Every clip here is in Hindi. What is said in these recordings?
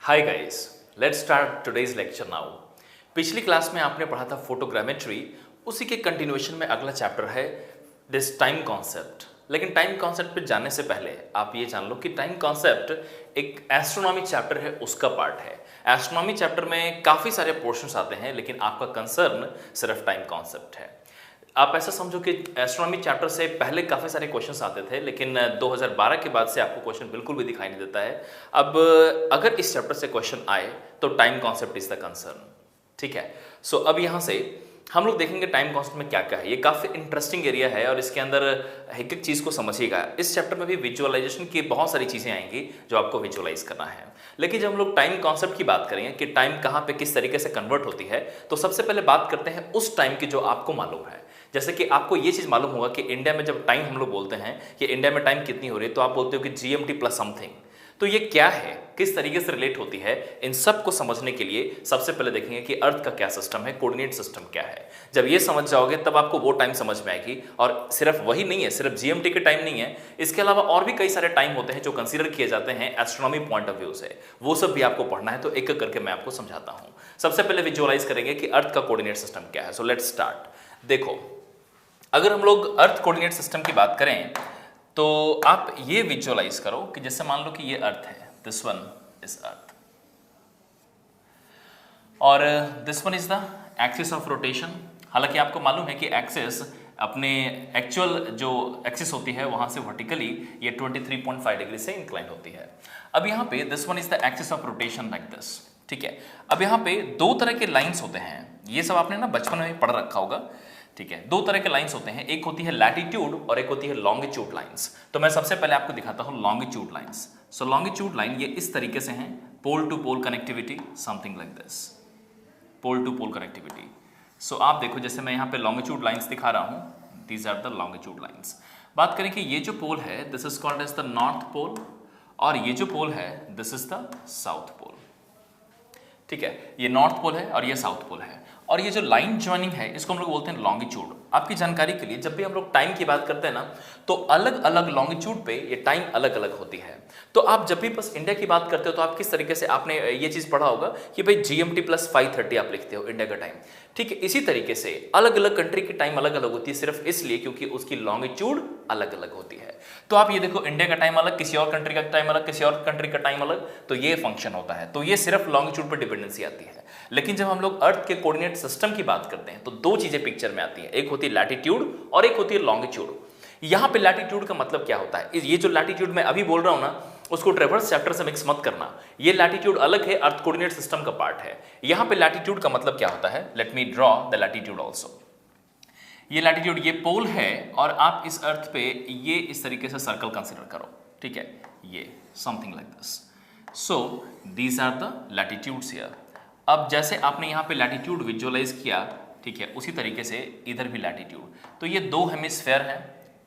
Hi guys, let's start today's lecture now. पिछली क्लास में आपने पढ़ा था फोटोग्रामेट्री, उसी के कंटिन्यूएशन में अगला चैप्टर है दिस टाइम कॉन्सेप्ट। लेकिन टाइम कॉन्सेप्ट पे जाने से पहले आप ये जान लो कि टाइम कॉन्सेप्ट एक एस्ट्रोनॉमी चैप्टर है, उसका पार्ट है। एस्ट्रोनॉमी चैप्टर में काफ़ी सारे पोर्शंस आते हैं, लेकिन आपका कंसर्न सिर्फ टाइम कॉन्सेप्ट है। आप ऐसा समझो कि एस्ट्रोनॉमी चैप्टर से पहले काफ़ी सारे क्वेश्चंस आते थे, लेकिन 2012 के बाद से आपको क्वेश्चन बिल्कुल भी दिखाई नहीं देता है। अब अगर इस चैप्टर से क्वेश्चन आए तो time concept is the concern, ठीक है। सो अब यहाँ से हम लोग देखेंगे टाइम कॉन्सेप्ट में क्या क्या है। ये काफ़ी इंटरेस्टिंग एरिया है और इसके अंदर एक एक चीज़ को समझिएगा। इस चैप्टर में भी विजुअलाइजेशन की बहुत सारी चीज़ें आएंगी जो आपको विजुअलाइज करना है। लेकिन जब हम लोग टाइम कॉन्सेप्ट की बात करेंगे कि टाइम कहाँ पे किस तरीके से कन्वर्ट होती है, तो सबसे पहले बात करते हैं उस टाइम की जो आपको मालूम है। जैसे कि आपको ये चीज़ मालूम होगा कि इंडिया में जब टाइम हम लोग बोलते हैं कि इंडिया में टाइम कितनी हो रही है, तो आप बोलते हो कि GMT प्लस समथिंग। तो ये क्या है, किस तरीके से रिलेट होती है, इन सब को समझने के लिए सबसे पहले देखेंगे कि अर्थ का क्या सिस्टम है, कोऑर्डिनेट सिस्टम क्या है। जब ये समझ जाओगे तब आपको वो टाइम समझ में आएगी। और सिर्फ वही नहीं है, सिर्फ GMT के टाइम नहीं है, इसके अलावा और भी कई सारे टाइम होते हैं जो कंसीडर किए जाते हैं एस्ट्रोनॉमी पॉइंट ऑफ व्यू से। वो सब भी आपको पढ़ना है, तो एक एक करके मैं आपको समझाता हूँ। सबसे पहले विजुअलाइज करेंगे कि अर्थ का कोऑर्डिनेट सिस्टम क्या है। So let's start. देखो, अगर हम लोग अर्थ कोऑर्डिनेट सिस्टम की बात करें तो आप ये विजुअलाइज करो कि जैसे मान लो कि ये अर्थ है, दिस वन इज अर्थ, और this one is the axis of rotation. हालांकि आपको मालूम है कि एक्सिस अपने एक्चुअल जो एक्सिस होती है वहां से वर्टिकली ये 23.5 डिग्री से इंक्लाइन होती है। अब यहाँ पे this one is the axis of rotation like this, ठीक है। अब यहाँ पे दो तरह के लाइंस होते हैं, ये सब आपने ना बचपन में पढ़ रखा होगा, ठीक है। दो तरह के लाइंस होते हैं, एक होती है लैटिट्यूड और एक होती है लॉन्गिट्यूड लाइंस। तो मैं सबसे पहले आपको दिखाता हूं longitude lines. So longitude line ये इस तरीके से हैं, pole to pole connectivity, something like this, pole to pole connectivity. So आप देखो, जैसे मैं यहाँ पे लॉन्गिट्यूड लाइंस दिखा रहा हूं, these are the longitude lines. बात करें कि ये जो पोल है this is called as the north pole, और ये जो पोल है this is the south pole, ठीक है। ये नॉर्थ पोल है और ये साउथ पोल है। और ये जो लाइन ज्वाइनिंग है इसको हम लोग बोलते हैं लॉन्गिट्यूड। आपकी जानकारी के लिए, जब भी हम लोग टाइम की बात करते हैं ना, तो अलग अलग लॉन्गिट्यूड पे ये टाइम अलग अलग होती है। तो आप जब भी बस इंडिया की बात करते हो तो आप किस तरीके से, आपने ये चीज़ पढ़ा होगा कि भाई GMT प्लस 530 आप लिखते हो इंडिया का टाइम, ठीक है। इसी तरीके से अलग अलग कंट्री की टाइम अलग अलग होती है, सिर्फ इसलिए क्योंकि उसकी लॉन्गिट्यूड अलग अलग होती है। तो आप ये देखो, इंडिया का टाइम अलग, किसी और कंट्री का टाइम अलग, किसी और कंट्री का टाइम अलग, तो ये फंक्शन होता है। तो ये सिर्फ लॉन्गिट्यूड पर डिपेंडेंसी आती है। लेकिन जब हम लोग अर्थ के कोऑर्डिनेट सिस्टम की बात करते हैं तो दो चीजें पिक्चर में आती है, एक होती है लैटिट्यूड और एक होती है लॉन्गिट्यूड। यहां पे लैटिट्यूड का मतलब क्या होता है, ये जो लैटिट्यूड मैं अभी बोल रहा हूं ना, उसको ट्रेवर्स चैप्टर से मिक्स मत करना। ये लैटिट्यूड अलग है, अर्थ कोऑर्डिनेट सिस्टम का पार्ट है। यहां पे लैटिट्यूड का मतलब क्या होता है, let me draw the latitude also. ये लैटिट्यूड, ये पोल है, और आप इस अर्थ पे ये इस तरीके से सर्कल कंसिडर करो, ठीक है, ये something like this. So these are the latitudes here. अब जैसे आपने यहाँ पे लैटिट्यूड विजुअलाइज किया, ठीक है, उसी तरीके से इधर भी लैटिट्यूड। तो ये दो हेमिस्फेयर हैं,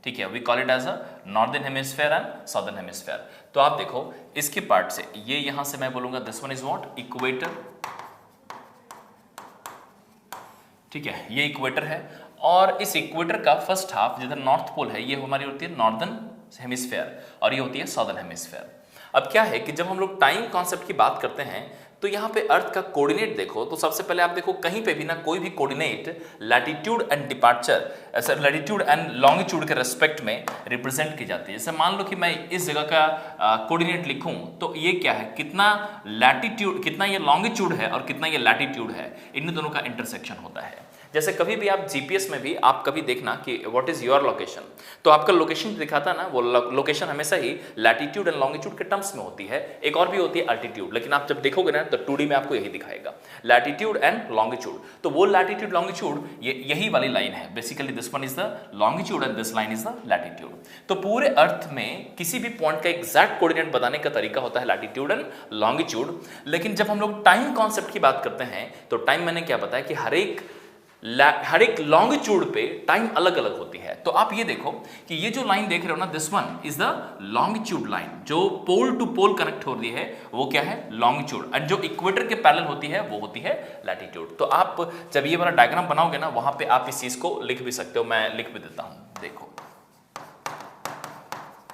ठीक है, we call it as a northern hemisphere and southern hemisphere. तो आप देखो इसके पार्ट से, ये यहां से मैं बोलूंगा this one is what, equator, ठीक है, ये इक्वेटर है। और इस इक्वेटर का फर्स्ट हाफ जिधर नॉर्थ पोल है, ये हमारी होती है नॉर्दर्न हेमिस्फेयर और ये होती है साउदर्न हेमिस्फेयर। अब क्या है कि जब हम लोग टाइम कॉन्सेप्ट की बात करते हैं तो यहाँ पे अर्थ का कोऑर्डिनेट देखो, तो सबसे पहले आप देखो कहीं पे भी ना कोई भी कोऑर्डिनेट लैटिट्यूड एंड डिपार्चर, ऐसा लैटिट्यूड एंड लॉन्गिट्यूड के रेस्पेक्ट में रिप्रेजेंट की जाती है। जैसे मान लो कि मैं इस जगह का कोऑर्डिनेट लिखूं, तो ये क्या है, कितना लैटिट्यूड, कितना ये लॉन्गिट्यूड है और कितना ये लैटिट्यूड है, इन दोनों का इंटरसेक्शन होता है। जैसे कभी भी आप जीपीएस में भी आप कभी देखना कि व्हाट इज योर लोकेशन, तो आपका लोकेशन दिखाता है ना, वो लोकेशन हमेशा ही लैटिट्यूड एंड लॉन्गिट्यूड के टर्म्स में होती है। एक और भी होती है अल्टीट्यूड, लेकिन आप जब देखोगे ना तो 2D में आपको यही दिखाएगा, लैटिट्यूड एंड लॉन्गिट्यूड। तो वो लैटिट्यूड लॉन्गिट्यूड यही वाली लाइन है basically, this one is the longitude and this line is the latitude. तो पूरे अर्थ में किसी भी पॉइंट का एग्जैक्ट कोऑर्डिनेट बताने का तरीका होता है लैटिट्यूड एंड लॉन्गिट्यूड। लेकिन जब हम लोग टाइम कॉन्सेप्ट की बात करते हैं तो टाइम मैंने क्या बताया कि हर एक लॉन्गिट्यूड पे टाइम अलग अलग होती है। तो आप ये देखो कि ये जो लाइन देख रहे हो ना, this one is the longitude line, जो पोल टू पोल कनेक्ट हो रही है वो क्या है, लॉन्गिट्यूड। और जो इक्वेटर के पैरेलल होती है वो होती है लैटिट्यूड। तो आप जब ये वाला डायग्राम बनाओगे ना, वहां पे आप इस चीज को लिख भी सकते हो, मैं लिख भी देता हूं। देखो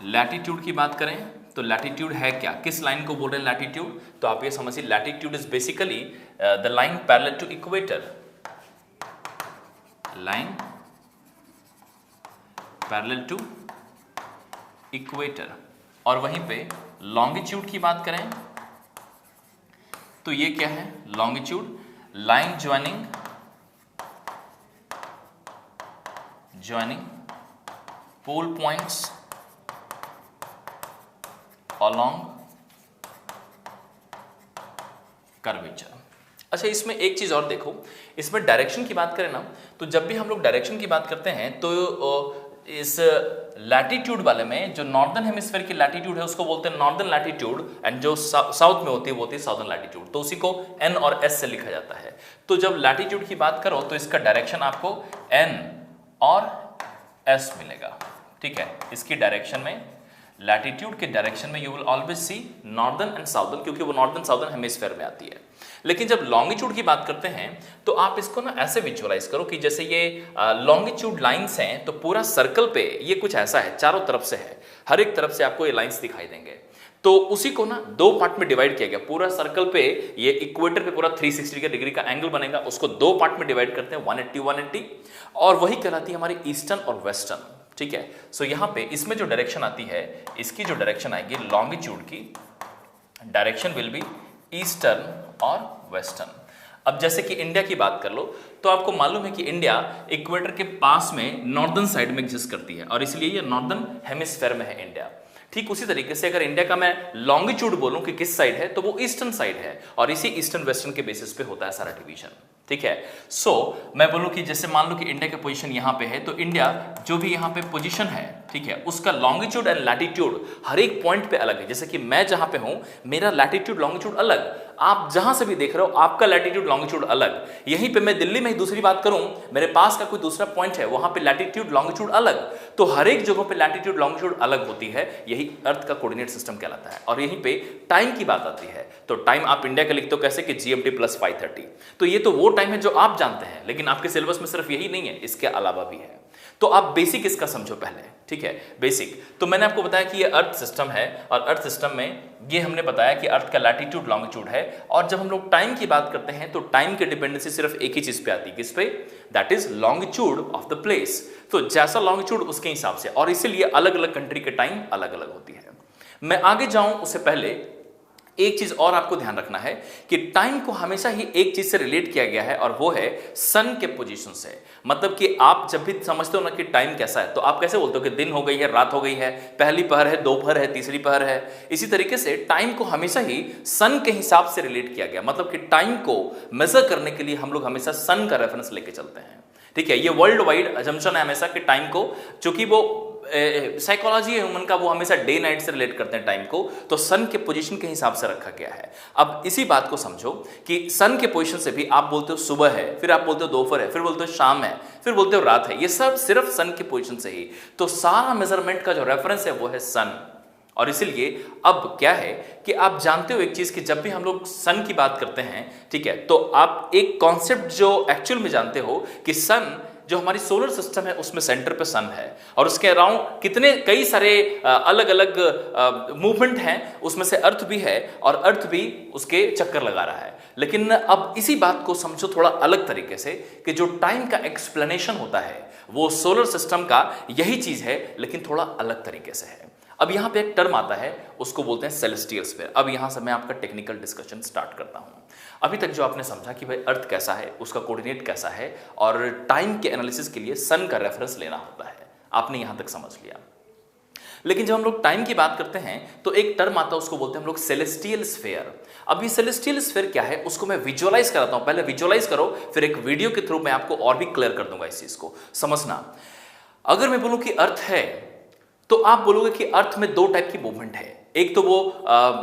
लैटिट्यूड की बात करें तो लैटिट्यूड है क्या, किस लाइन को बोल रहे हैं लैटिट्यूड, तो आप ये समझिए latitude is basically the line parallel to equator, line parallel to equator. और वहीं पे लॉन्गिट्यूड की बात करें तो ये क्या है, लॉन्गिट्यूड लाइन ज्वाइनिंग पोल पॉइंट्स अलोंग कर्वेचर। अच्छा, इसमें एक चीज और देखो, इसमें डायरेक्शन की बात करें ना, तो जब भी हम लोग डायरेक्शन की बात करते हैं तो इस लैटिट्यूड वाले में जो नॉर्दर्न हेमिस्फीयर की लैटिट्यूड है उसको बोलते हैं नॉर्दर्न लैटिट्यूड, एंड जो साउथ में होती है वो होती है साउदर्न लैटिट्यूड, तो उसी को एन और एस से लिखा जाता है। तो जब लैटिट्यूड की बात करो तो इसका डायरेक्शन आपको एन और एस मिलेगा, ठीक है। इसकी डायरेक्शन में, लैटिट्यूड के डायरेक्शन में you will always see northern and southern, क्योंकि वो नॉर्दर्न साउदर्न हेमिस्फीयर में आती है। लेकिन जब लॉन्गिट्यूड की बात करते हैं तो आप इसको ना ऐसे विजुअलाइज करो कि जैसे ये लॉन्गिट्यूड लाइंस हैं, तो पूरा सर्कल पे ये कुछ ऐसा है, चारों तरफ से है, हर एक तरफ से आपको ये लाइंस दिखाई देंगे। तो उसी को ना दो पार्ट में डिवाइड किया गया, पूरा सर्कल पे ये इक्वेटर पे पूरा 360 डिग्री का एंगल बनेगा, उसको दो पार्ट में डिवाइड करते हैं 180 और वही कहलाती है हमारी ईस्टर्न और वेस्टर्न, ठीक है। सो यहाँ पे इसमें जो डायरेक्शन आती है, इसकी जो डायरेक्शन आएगी लॉन्गिट्यूड की डायरेक्शन विल बी ईस्टर्न और वेस्टर्न। अब जैसे कि इंडिया की बात कर लो तो आपको मालूम है कि इंडिया इक्वेटर के पास में नॉर्दर्न साइड में एग्जिस्ट करती है और इसलिए ये नॉर्दर्न हेमिस्फीयर में है इंडिया। ठीक उसी तरीके से अगर इंडिया का मैं लॉन्गिट्यूड बोलूं कि किस साइड है, तो वो ईस्टर्न साइड है और इसी ईस्टर्न वेस्टर्न के बेसिस पे होता है सारा डिवीजन, ठीक है। सो मैं बोलूं कि जैसे मान लो कि इंडिया का पोजीशन यहां पे है, तो इंडिया जो भी यहां पे पोजीशन है, ठीक है, उसका लॉन्गिट्यूड एंड लैटिट्यूड हर एक पॉइंट पे अलग है। जैसे कि मैं जहां पे हूं, मेरा लैटिट्यूड लॉन्गिट्यूड अलग, आप जहां से भी देख रहे हो आपका लैटिट्यूड लॉन्गिट्यूड अलग। यहीं पे मैं दिल्ली में ही दूसरी बात करूं, मेरे पास का कोई दूसरा पॉइंट है, वहां पे लैटिट्यूड लॉन्गिट्यूड अलग। तो हर एक जगह पे लैटिट्यूड लॉन्गिट्यूड अलग होती है, यही अर्थ का कोऑर्डिनेट सिस्टम कहलाता है। और यहीं पे टाइम की बात आती है, तो टाइम आप इंडिया का लिखते हो कैसे कि GMT + 5:30, तो ये तो वो टाइम है जो आप जानते हैं, लेकिन आपके सिलेबस में सिर्फ यही नहीं है, इसके अलावा भी है। तो आप बेसिक इसका समझो पहले, ठीक है। बेसिक तो मैंने आपको बताया कि ये अर्थ सिस्टम है और अर्थ सिस्टम में ये हमने बताया कि अर्थ का लैटिट्यूड लॉन्गिट्यूड है। और जब हम लोग टाइम की बात करते हैं तो टाइम की डिपेंडेंसी सिर्फ एक ही चीज पे आती है, किस पे, that is longitude of the place. तो जैसा लॉन्गिट्यूड उसके हिसाब से, और इसीलिए अलग अलग कंट्री के टाइम अलग अलग होती है। मैं आगे जाऊं उससे पहले एक चीज और आपको ध्यान रखना है कि टाइम को हमेशा ही एक चीज से रिलेट किया गया है और वो है सन के पोजीशन से। मतलब कि आप जब भी समझते हो ना कि टाइम कैसा है, तो आप कैसे बोलते हो कि दिन हो गई है, रात हो गई है, पहली पहर है, दोपहर है, तीसरी पहर है। इसी तरीके से टाइम को हमेशा ही सन के हिसाब से रिलेट किया गया। मतलब कि टाइम को मेजर करने के लिए हम लोग हमेशा सन का रेफरेंस लेके चलते हैं, ठीक है। ये वर्ल्ड वाइड अजम्पशन है हमेशा कि टाइम को, चूंकि वो साइकोलॉजी है ह्यूमन का, वो हमेशा डे नाइट से रिलेट करते हैं टाइम को, तो सन के पोजीशन के हिसाब से रखा गया है। अब इसी बात को समझो कि सन के पोजीशन से भी आप बोलते हो सुबह है, फिर आप बोलते हो दोपहर है, फिर बोलते हो शाम है, फिर बोलते हो रात है, ये सब सिर्फ सन के पोजीशन से ही। तो सारा मेजरमेंट का जो रेफरेंस है वो है सन। और इसीलिए अब क्या है कि आप जानते हो एक चीज कि जब भी हम लोग सन की बात करते हैं, ठीक है, तो आप एक कॉन्सेप्ट जो एक्चुअल में जानते हो कि सन जो हमारी सोलर सिस्टम है उसमें सेंटर पे सन है और उसके अराउंड कितने कई सारे अलग अलग मूवमेंट हैं, उसमें से अर्थ भी है और अर्थ भी उसके चक्कर लगा रहा है। लेकिन अब इसी बात को समझो थोड़ा अलग तरीके से कि जो टाइम का एक्सप्लेनेशन होता है वो सोलर सिस्टम का यही चीज है, लेकिन थोड़ा अलग तरीके से है। अब यहां पे एक टर्म आता है, उसको बोलते हैं सेलेस्टियल स्फीयर। अब यहां से मैं आपका टेक्निकल डिस्कशन स्टार्ट करता हूं। अभी तक जो आपने समझा कि भाई अर्थ कैसा है, उसका कोऑर्डिनेट कैसा है और टाइम के एनालिसिस के लिए सन का रेफरेंस लेना होता है, आपने यहां तक समझ लिया। लेकिन जब हम लोग टाइम की बात करते हैं तो एक टर्म आता है, उसको बोलते हैं हम लोग सेलेस्टियल स्फीयर। अब ये सेलेस्टियल स्फीयर क्या है उसको मैं विजुअलाइज कराता हूं, पहले विजुअलाइज करो, फिर एक वीडियो के थ्रू मैं आपको और भी क्लियर कर दूंगा इस चीज को। समझना, अगर मैं बोलूं कि अर्थ है तो आप बोलोगे कि अर्थ में दो टाइप की मूवमेंट है, एक तो वो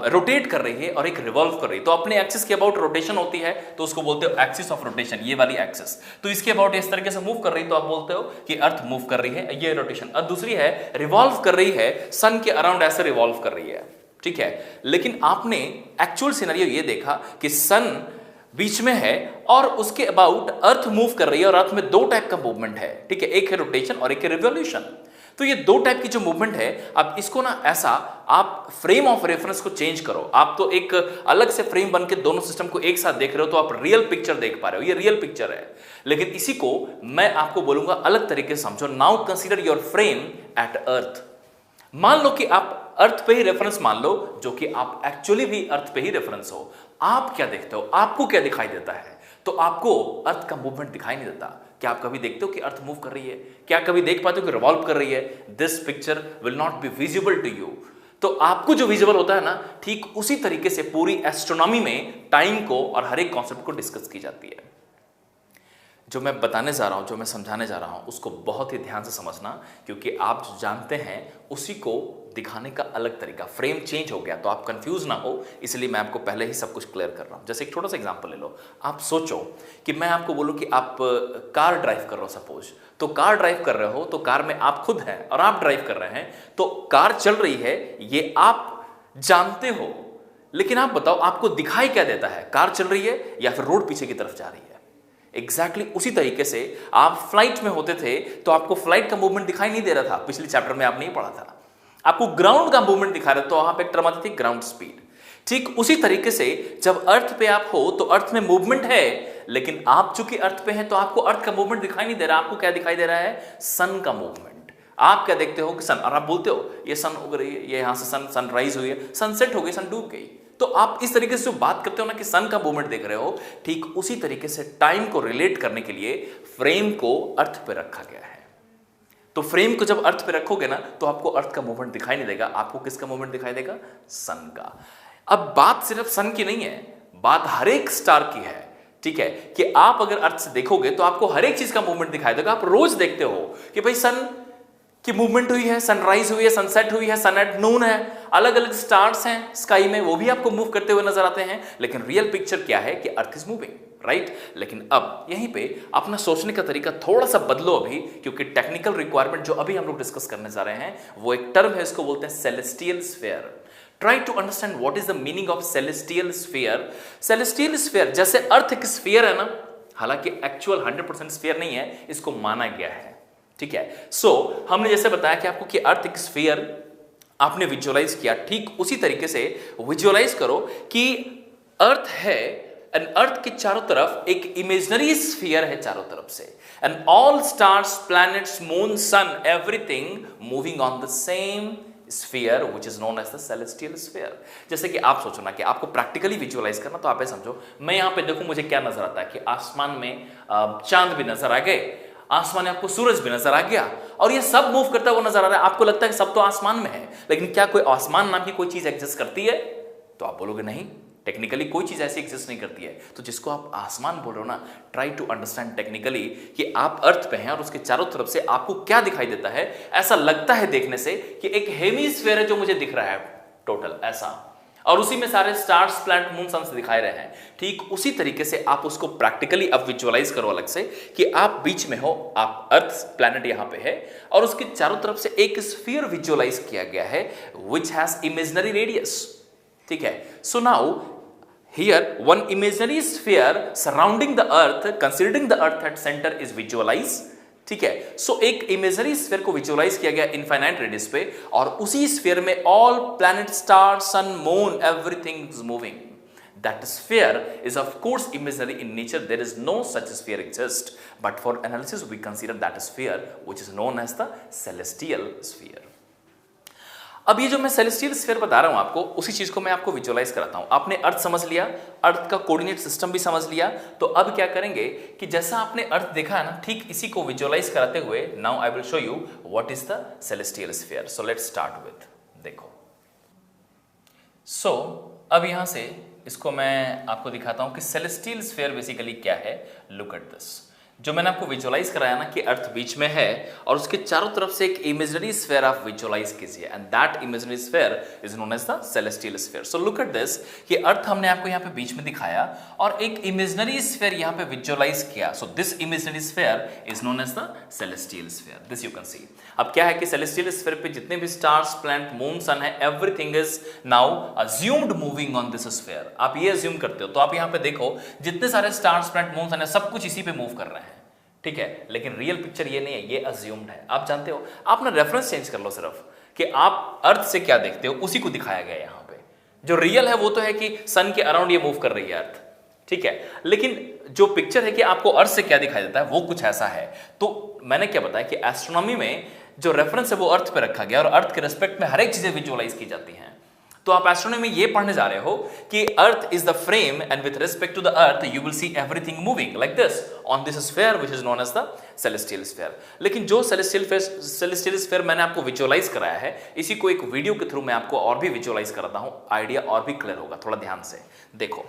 रोटेट कर रही है और एक रिवॉल्व कर रही है। तो अपने एक्सिस के अबाउट रोटेशन होती है तो उसको बोलते हो एक्सिस ऑफ रोटेशन, ये वाली एक्सिस। तो इसके अबाउट इस तरीके से मूव कर रही है तो आप बोलते हो कि अर्थ मूव कर रही है, ये रोटेशन। और दूसरी है रिवॉल्व कर रही है, सन के अराउंड ऐसे रिवॉल्व कर रही है, ठीक है। लेकिन आपने एक्चुअल सिनेरियो ये देखा कि सन बीच में है और उसके अबाउट अर्थ मूव कर रही है और अर्थ में दो टाइप का मूवमेंट है, ठीक है, एक है रोटेशन और एक है रिवॉल्यूशन। तो ये दो टाइप की जो मूवमेंट है, अब इसको ना ऐसा आप फ्रेम ऑफ रेफरेंस को चेंज करो। आप तो एक अलग से फ्रेम बन के दोनों सिस्टम को एक साथ देख रहे हो, तो आप रियल पिक्चर देख पा रहे हो, ये रियल पिक्चर है। लेकिन इसी को मैं आपको बोलूंगा अलग तरीके से समझो। Now consider your frame at earth. मान लो कि आप अर्थ पे ही रेफरेंस मान लो, जो कि आप एक्चुअली भी अर्थ पे ही रेफरेंस हो। आप क्या देखते हो, आपको क्या दिखाई देता है? तो आपको अर्थ का मूवमेंट दिखाई नहीं देता। क्या आप कभी देखते हो कि अर्थ मूव कर रही है? क्या कभी देख पाते हो कि रिवॉल्व कर रही है? This picture will not be visible to you. तो आपको जो विजिबल होता है ना, ठीक उसी तरीके से पूरी एस्ट्रोनॉमी में टाइम को और हर एक कॉन्सेप्ट को डिस्कस की जाती है। जो मैं बताने जा रहा हूं, जो मैं समझाने जा रहा हूं, उसको बहुत ही ध्यान से समझना, क्योंकि आप जो जानते हैं उसी को दिखाने का अलग तरीका। फ्रेम चेंज हो गया तो आप कंफ्यूज ना हो, इसलिए मैं आपको पहले ही सब कुछ क्लियर कर रहा हूं। जैसे एक छोटा सा एग्जांपल ले लो। आप सोचो कि मैं आपको बोलूं कि आप कार ड्राइव कर रहे हो, सपोज। तो कार ड्राइव कर रहे हो, तो कार में आप खुद हैं और आप ड्राइव कर रहे हैं, तो कार चल रही है, ये आप जानते हो। लेकिन आप बताओ, आपको दिखाई क्या देता है? कार चल रही है या फिर रोड पीछे की तरफ जा रही है? एग्जैक्टली उसी तरीके से आप फ्लाइट में होते थे तो आपको फ्लाइट का मूवमेंट दिखाई नहीं दे रहा था। पिछले चैप्टर में आपने पढ़ा था, आपको ग्राउंड का मूवमेंट दिखा रहा था, तो वहां पे एक टर्म आती थी ग्राउंड स्पीड। ठीक उसी तरीके से जब अर्थ पे आप हो तो अर्थ में मूवमेंट है, लेकिन आप चूंकि अर्थ पे हैं तो आपको अर्थ का मूवमेंट दिखाई नहीं दे रहा। आपको क्या दिखाई दे रहा है? सन का मूवमेंट। आप क्या देखते हो कि सन, और आप बोलते हो ये सन उग रही है, ये यहां से सनराइज हुई है, सनसेट हो गई, सन डूब गई। तो आप इस तरीके से जो बात करते हो ना कि सन का मूवमेंट देख रहे हो, ठीक उसी तरीके से टाइम को रिलेट करने के लिए फ्रेम को अर्थ पे रखा गया है। तो फ्रेम को जब अर्थ पे रखोगे ना, तो आपको अर्थ का मूवमेंट दिखाई नहीं देगा। आपको किसका मूवमेंट दिखाई देगा? सन का। अब बात सिर्फ सन की नहीं है, बात हर एक स्टार की है। ठीक है, कि आप अगर अर्थ से देखोगे तो आपको हर एक चीज का मूवमेंट दिखाई देगा। आप रोज देखते हो कि भाई सन की मूवमेंट हुई है, सनराइज हुई है, सनसेट हुई है, सन एट नून है, अलग अलग स्टार्स हैं स्काई में, वो भी आपको मूव करते हुए नजर आते हैं। लेकिन रियल पिक्चर क्या है कि अर्थ इज मूविंग, राइट? लेकिन अब यहीं पे अपना सोचने का तरीका थोड़ा सा बदलो अभी, क्योंकि टेक्निकल रिक्वायरमेंट जो अभी हम लोग डिस्कस करने जा रहे हैं, वो एक टर्म है, इसको बोलते हैं celestial sphere. Try to understand what is the meaning of celestial sphere. Celestial sphere जैसे अर्थ एक स्फीयर है ना, हालांकि एक्चुअल 100% स्फीयर नहीं है, इसको माना गया है। ठीक है, सो हमने जैसे बताया कि आपको कि अर्थ एक स्फीयर आपने विजुअलाइज किया, ठीक उसी तरीके से विजुअलाइज करो कि अर्थ है, एंड अर्थ के चारों तरफ एक इमेजिनरी स्फीयर है चारों तरफ से, and all stars, planets, moon, sun, everything moving on the same sphere which is known as the celestial sphere. जैसे कि आप सोचो ना कि आपको प्रैक्टिकली विजुअलाइज करना, तो आप ऐसे समझो, मैं यहां पे देखूं मुझे क्या नजर आता है कि आसमान में चांद भी नजर आ गए, आसमान में आपको सूरज भी नजर आ गया, और ये सब मूव करता हुआ नजर आ रहा है। आपको लगता है कि सब तो आसमान में है, लेकिन क्या कोई आसमान नाम की कोई चीज एग्जिस्ट करती है? तो आप बोलोगे नहीं, टेक्निकली कोई चीज ऐसी एग्जिस्ट नहीं करती है। तो जिसको आप आसमान बोल रहे हो ना, ट्राई टू अंडरस्टैंड टेक्निकली कि आप अर्थ पे हैं और उसके चारों तरफ से आपको क्या दिखाई देता है। ऐसा लगता है देखने से कि एक हेमीस्फीयर है जो मुझे दिख रहा है टोटल ऐसा, और उसी में सारे स्टार्स, प्लैनेट, मून, सन दिखाए रहे हैं। ठीक उसी तरीके से आप उसको प्रैक्टिकली अब विजुअलाइज करो अलग से कि आप बीच में हो, आप अर्थ प्लैनेट यहां पे है, और उसके चारों तरफ से एक स्फीयर विजुअलाइज किया गया है व्हिच हैज इमेजिनरी रेडियस। ठीक है, so now here one imaginary sphere surrounding the earth, considering the earth at center, is visualized। ठीक है, सो एक इमेजिनरी स्फीयर को विजुअलाइज किया गया इनफाइनाइट रेडियस पे, और उसी स्फीयर में all planet, star, sun, moon, everything is moving. That sphere is of course imaginary in nature. There is no such sphere exist, but for analysis we consider that sphere which is known as the celestial sphere। अब ये जो मैं सेलेस्टियल स्फीयर बता रहा हूं आपको, उसी चीज को मैं आपको विजुअलाइज कराता हूं। आपने अर्थ समझ लिया, अर्थ का कोऑर्डिनेट सिस्टम भी समझ लिया, तो अब क्या करेंगे कि जैसा आपने अर्थ देखा है ना, ठीक इसी को विजुअलाइज कराते हुए now I will show you what is the celestial sphere. So let's start with, देखो, सो अब यहां से इसको मैं आपको दिखाता हूं कि सेलेस्टियल स्फीयर बेसिकली क्या है। लुक एट दिस, जो मैंने आपको विजुअलाइज कराया ना कि अर्थ बीच में है और उसके चारों तरफ से एक इमेजिनरी स्फीयर आप विजुअलाइज कीजिए, and that imaginary sphere is known as the celestial sphere. So look at this कि अर्थ हमने आपको यहाँ पे बीच में दिखाया और एक इमेजिनरी स्फीयर यहाँ पे विजुअलाइज किया। So this imaginary sphere is known as the celestial sphere. This you can see. अब क्या है कि सेलेस्टियल स्फीयर पे जितने भी स्टार्स, प्लैनेट, मून, सन है, everything is now assumed moving on this sphere. आप ये अज्यूम करते हो, तो आप यहाँ पे देखो जितने सारे स्टार्स, प्लैनेट, मून, सन है, सब कुछ इसी पे मूव कर रहे हैं। ठीक है, लेकिन रियल पिक्चर ये नहीं है, ये अज्यूम्ड है। आप जानते हो, आप ना रेफरेंस चेंज कर लो सिर्फ, कि आप अर्थ से क्या देखते हो उसी को दिखाया गया है यहाँ पे। जो रियल है वो तो है कि सन के अराउंड ये मूव कर रही है अर्थ, ठीक है, लेकिन जो पिक्चर है कि आपको अर्थ से क्या दिखाई देता है वो कुछ ऐसा है। तो मैंने क्या बताया कि एस्ट्रोनॉमी में जो रेफरेंस है वो अर्थ पे रखा गया और अर्थ के रिस्पेक्ट में हर एक चीजें विजुअलाइज की जाती हैं। तो आप एस्ट्रोनॉमी में ये पढ़ने जा रहे हो कि earth is the frame and with respect to the earth you will see everything moving like this on this sphere which is known as the celestial sphere. लेकिन जो सेलेस्टियल स्फीयर मैंने आपको विजुअलाइज कराया है, इसी को एक वीडियो के थ्रू मैं आपको और भी विजुअलाइज कराता हूं, आइडिया और भी क्लियर होगा। थोड़ा ध्यान से देखो,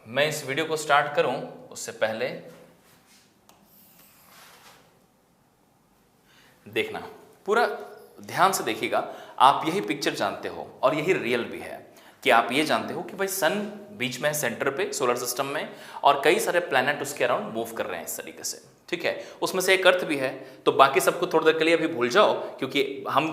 मैं इस वीडियो को स्टार्ट करूं उससे पहले देखना, पूरा ध्यान से देखिएगा। आप यही पिक्चर जानते हो और यही रियल भी है कि आप ये जानते हो कि भाई सन बीच में है सेंटर पे सोलर सिस्टम में और कई सारे प्लैनेट उसके अराउंड मूव कर रहे हैं इस तरीके से, ठीक है। उसमें से एक अर्थ भी है, तो बाकी सबको थोड़ी देर के लिए अभी भूल जाओ, क्योंकि हम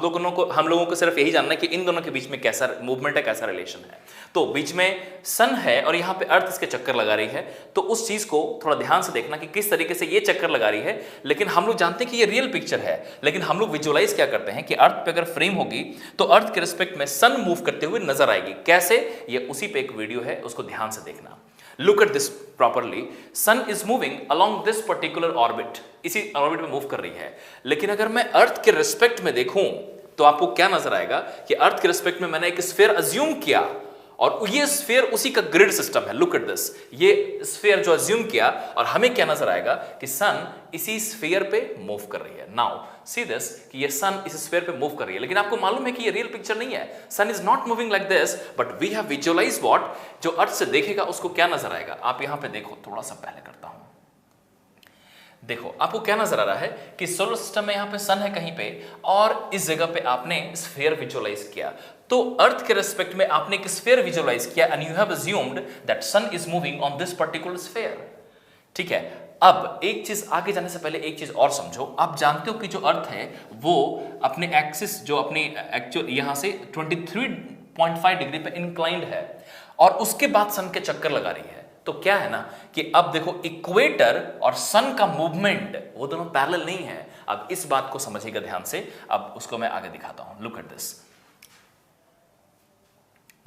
लोगों को सिर्फ यही जानना है कि इन दोनों के बीच में कैसा मूवमेंट है, कैसा रिलेशन है। तो बीच में सन है और यहाँ पे अर्थ इसके चक्कर लगा रही है, तो उस चीज को थोड़ा ध्यान से देखना कि किस तरीके से ये चक्कर लगा रही है। लेकिन हम लोग जानते हैं कि ये रियल पिक्चर है, लेकिन हम लोग विजुअलाइज क्या करते हैं कि अर्थ पे अगर फ्रेम होगी तो अर्थ के रिस्पेक्ट में सन मूव करते हुए नजर आएगी। कैसे, ये उसी पे एक वीडियो है, उसको ध्यान से देखना। Look at this properly. Sun is moving along this particular orbit. इसी ऑर्बिट में मूव कर रही है। लेकिन अगर मैं अर्थ के रिस्पेक्ट में देखूं तो आपको क्या नजर आएगा कि अर्थ के रिस्पेक्ट में मैंने एक स्फीयर अज्यूम किया और ये स्फीयर उसी का ग्रिड सिस्टम है। लुक एट दिस, ये स्फीयर जो अज्यूम किया और हमें क्या नजर आएगा कि सन इसी स्फीयर पे मूव कर रही है। नाउ सी दिस कि ये सन इस स्फीयर पे मूव कर रही है, लेकिन आपको मालूम है कि ये रियल पिक्चर नहीं है। Sun is not moving like this, but we have visualized what, जो अर्थ से देखेगा उसको क्या नजर आएगा। आप यहां पे देखो, थोड़ा सा पहले करता हूं, देखो आपको क्या नजर आ रहा है कि सोलर सिस्टम में यहां पे सन है कहीं पे और इस जगह पे आपने स्फीयर विजुअलाइज किया। तो अर्थ के रिस्पेक्ट में आपने एक स्फीयर विजुअलाइज किया and you have assumed that sun is moving on this particular sphere, ठीक है। अब एक चीज आगे जाने से पहले एक चीज और समझो। आप जानते हो कि जो अर्थ है वो अपने एक्सिस, जो अपनी एक्चुअल यहां से 23.5 डिग्री पे इंक्लाइंड है और उसके बाद सन के चक्कर लगा रही है। तो क्या है ना कि अब देखो इक्वेटर और सन का मूवमेंट वो दोनों पैरेलल नहीं है। अब इस बात को समझिएगा ध्यान से, अब उसको मैं आगे दिखाता हूं। लुक एट दिस,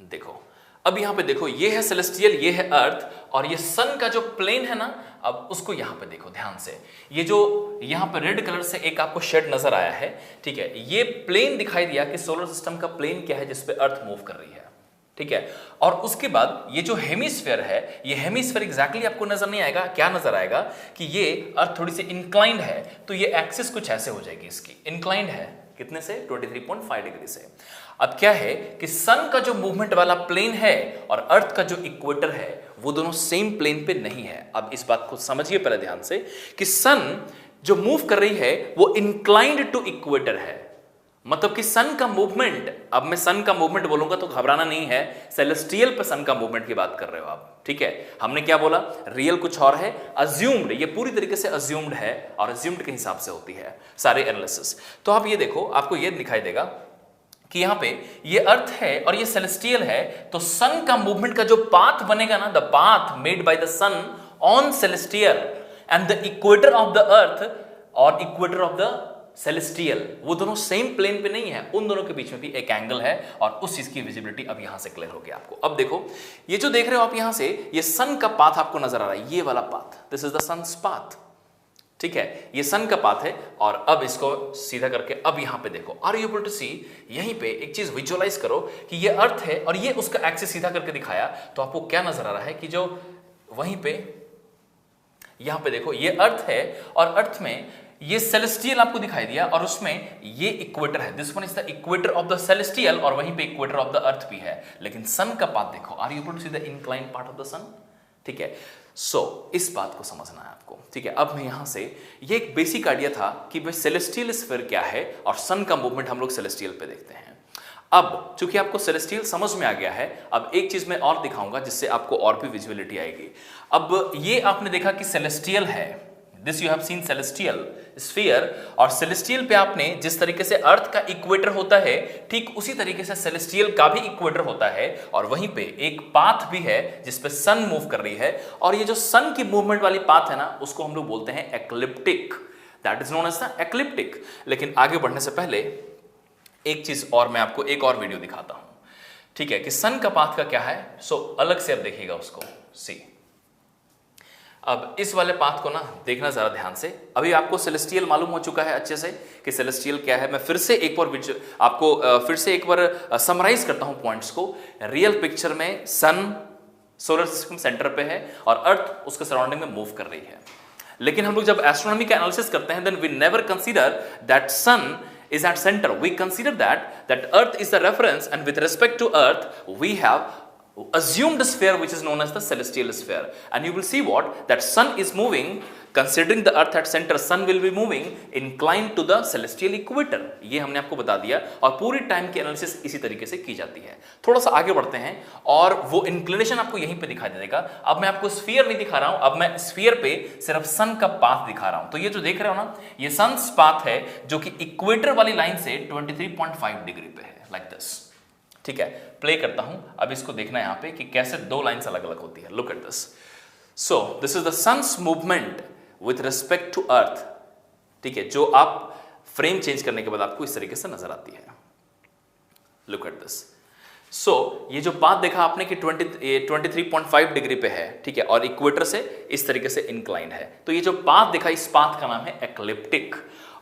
देखो अब यहां पे देखो, ये है सेलेस्टियल, ये है अर्थ और ये सन का जो प्लेन है ना, अब उसको यहां पे देखो ध्यान से। ये जो यहां पे रेड कलर से एक आपको शेड नजर आया है, ठीक है, ये प्लेन दिखाई दिया कि सोलर सिस्टम का प्लेन क्या है जिसपे अर्थ मूव कर रही है, ठीक है। और उसके बाद ये जो हेमिस्फीयर है, ये हेमिस्फीयर एग्जैक्टली आपको नजर नहीं आएगा। क्या नजर आएगा कि ये अर्थ थोड़ी सी इंक्लाइंड है, तो ये एक्सिस कुछ ऐसे हो जाएगी इसकी, इंक्लाइंड है कितने से, 23.5 डिग्री से। अब क्या है कि सन का जो मूवमेंट वाला प्लेन है और अर्थ का जो इक्वेटर है वो दोनों सेम प्लेन पे नहीं है। अब इस बात को समझिए पहले ध्यान से कि सन जो मूव कर रही है वो इंक्लाइंड टू इक्वेटर है, मतलब कि सन का मूवमेंट, अब मैं सन का मूवमेंट बोलूंगा तो घबराना नहीं है, सेलेस्टियल पे सन का मूवमेंट की बात कर रहे हो आप, ठीक है। हमने क्या बोला, रियल कुछ और है, अज्यूम्ड, ये पूरी तरीके से अज्यूम्ड है और अज्यूम्ड के हिसाब से होती है सारे एनालिसिस। तो आप ये देखो, आपको ये दिखाई देगा कि यहां पे ये अर्थ है और ये सेलेस्टियल है, तो सन का मूवमेंट का जो पाथ बनेगा ना, the path made by the sun on celestial and the equator of the earth और इक्वेटर ऑफ द सेलेस्टियल, वो दोनों सेम प्लेन पे नहीं है, उन दोनों के बीच में भी एक एंगल है और उस चीज की विजिबिलिटी अब यहां से क्लियर हो गया आपको। अब देखो ये जो देख रहे हो आप यहां से, ये सन का पाथ आपको नजर आ रहा है, ये वाला path, this is the sun's path, ठीक है, ये सन का पाथ है। और अब इसको सीधा करके अब यहां पे देखो, आर यू एबल टू सी, यहीं पे एक चीज विजुअलाइज करो कि ये अर्थ है और ये उसका एक्सिस सीधा करके दिखाया, तो आपको क्या नजर आ रहा है कि जो वहीं पे यहां पे देखो ये अर्थ है और अर्थ में ये सेलेस्टियल आपको दिखाई दिया और उसमें ये इक्वेटर है, this one is the equator of the celestial और वहीं पे इक्वेटर ऑफ द अर्थ भी है। लेकिन सन का पाथ देखो, are you able to see the inclined part of the sun, ठीक है। सो इस बात को समझना है आपको, ठीक है। अब मैं यहां से, ये एक बेसिक आइडिया था कि भाई सेलेस्टियल स्फीयर क्या है और सन का मूवमेंट हम लोग सेलेस्टियल पे देखते हैं। अब चूंकि आपको सेलेस्टियल समझ में आ गया है, अब एक चीज मैं और दिखाऊंगा जिससे आपको और भी विजुअलिटी आएगी। अब ये आपने देखा कि सेलेस्टियल है, this you have seen celestial sphere, और सेलेस्टियल पे आपने जिस तरीके से अर्थ का इक्वेटर होता है ठीक उसी तरीके से सेलेस्टियल का भी इक्वेटर होता है, और वहीं पे एक पाथ भी है जिस पे सन मूव कर रही है, और ये जो सन की मूवमेंट वाली पाथ है ना उसको हम लोग बोलते हैं ecliptic, that is known as the ecliptic. लेकिन आगे बढ़ने से पहले एक चीज और मैं आपको एक और वीडियो दिखाता हूं, ठीक है, कि सन का पाथ का क्या है। सो अलग से अब देखिएगा उसको, सी अब इस वाले पाथ को ना देखना जरा ध्यान से। अभी आपको सेलेस्टियल मालूम हो चुका है अच्छे से कि सेलेस्टियल क्या है। मैं फिर से एक बार आपको फिर से एक बार समराइज करता हूं पॉइंट्स को। रियल पिक्चर में सन सोलर सिस्टम सेंटर पे है और अर्थ उसके सराउंडिंग में मूव कर रही है, लेकिन हम लोग जब एस्ट्रोनॉमी का एनालिसिस करते हैं then we never consider that sun is at center. We consider that earth is the reference, and with respect to earth we have assumed a sphere which is known as the celestial sphere, and you will see what that sun is moving, considering the earth at center, sun will be moving inclined to the celestial equator. ये हमने आपको बता दिया, और पूरी टाइम की एनालिसिस इसी तरीके से की जाती है। थोड़ा सा आगे बढ़ते हैं और वो इंक्लिनेशन आपको यहीं पे दिखाई देगा। अब मैं आपको स्फीयर नहीं दिखा रहा हूं, अब मैं स्फीयर पे सिर्फ सन का पाथ दिखा रहा हूं। तो ये जो देख रहे हो ना, ये सन पाथ है जो कि इक्वेटर वाली लाइन से 23.5 डिग्री पे है, लाइक दिस। ठीक है, प्ले करता हूं। अब इसको देखना है यहां पे कि कैसे दो लाइंस अलग अलग होती है। Look at this. So this is the sun's movement with respect to earth, ठीक है, जो आप फ्रेम चेंज करने के बाद आपको इस तरीके से नजर आती है। Look at this. सो ये जो पाथ देखा आपने कि 23.5 डिग्री पे है, ठीक है, और इक्वेटर से इस तरीके से इंक्लाइंड है। तो ये जो पाथ देखा, इस पाथ का नाम है एक्लिप्टिक,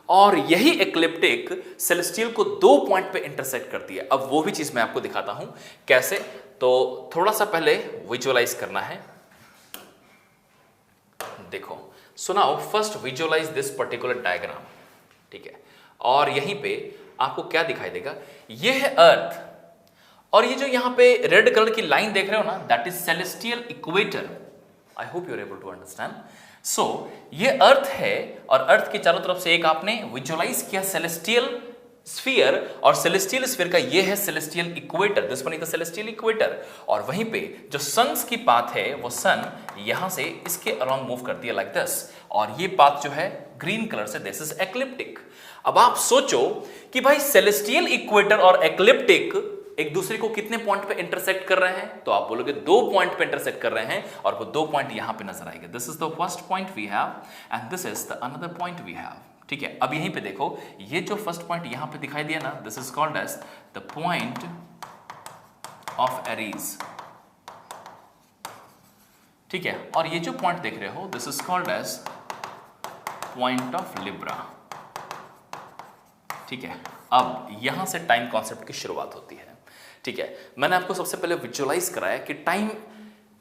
और यही एक्लिप्टिक सेलेस्टियल को दो पॉइंट पे इंटरसेक्ट करती है। अब वो भी चीज मैं आपको दिखाता हूं कैसे। तो थोड़ा सा पहले विजुअलाइज करना है। देखो, so now first visualise this particular diagram, ठीक है, और यहीं पे आपको क्या दिखाई देगा, ये है अर्थ, और ये जो यहां पे रेड कलर की लाइन देख रहे हो ना, that is celestial equator. I hope you are able to understand. So ये अर्थ है, और अर्थ के चारों तरफ से एक आपने विजुअलाइज किया सेलेस्टियल स्फीयर, और सेलेस्टियल स्फीयर का ये है celestial equator, this one is the celestial equator. और वहीं पे जो सन्स की पाथ है, वो सन यहां से इसके अराउंड मूव करती है लाइक दिस, और ये पाथ जो है ग्रीन कलर से, दिस इज एक्लिप्टिक। अब आप सोचो कि भाई सेलेस्टियल इक्वेटर और एक्लिप्टिक एक दूसरे को कितने पॉइंट पे इंटरसेक्ट कर रहे हैं, तो आप बोलोगे दो पॉइंट पे इंटरसेक्ट कर रहे हैं, और वो दो पॉइंट यहां पे नजर आएंगे। This is the first point we have and this is the another point we have, ठीक है। अब यहीं पे देखो, ये जो फर्स्ट पॉइंट यहां पे दिखाई दिया ना, this is called as the point of Aries, ठीक है, और ये जो पॉइंट देख रहे हो, this is called as point of Libra, ठीक है। अब यहां से टाइम कॉन्सेप्ट की शुरुआत होती है, ठीक है। मैंने आपको सबसे पहले विजुअलाइज कराया कि टाइम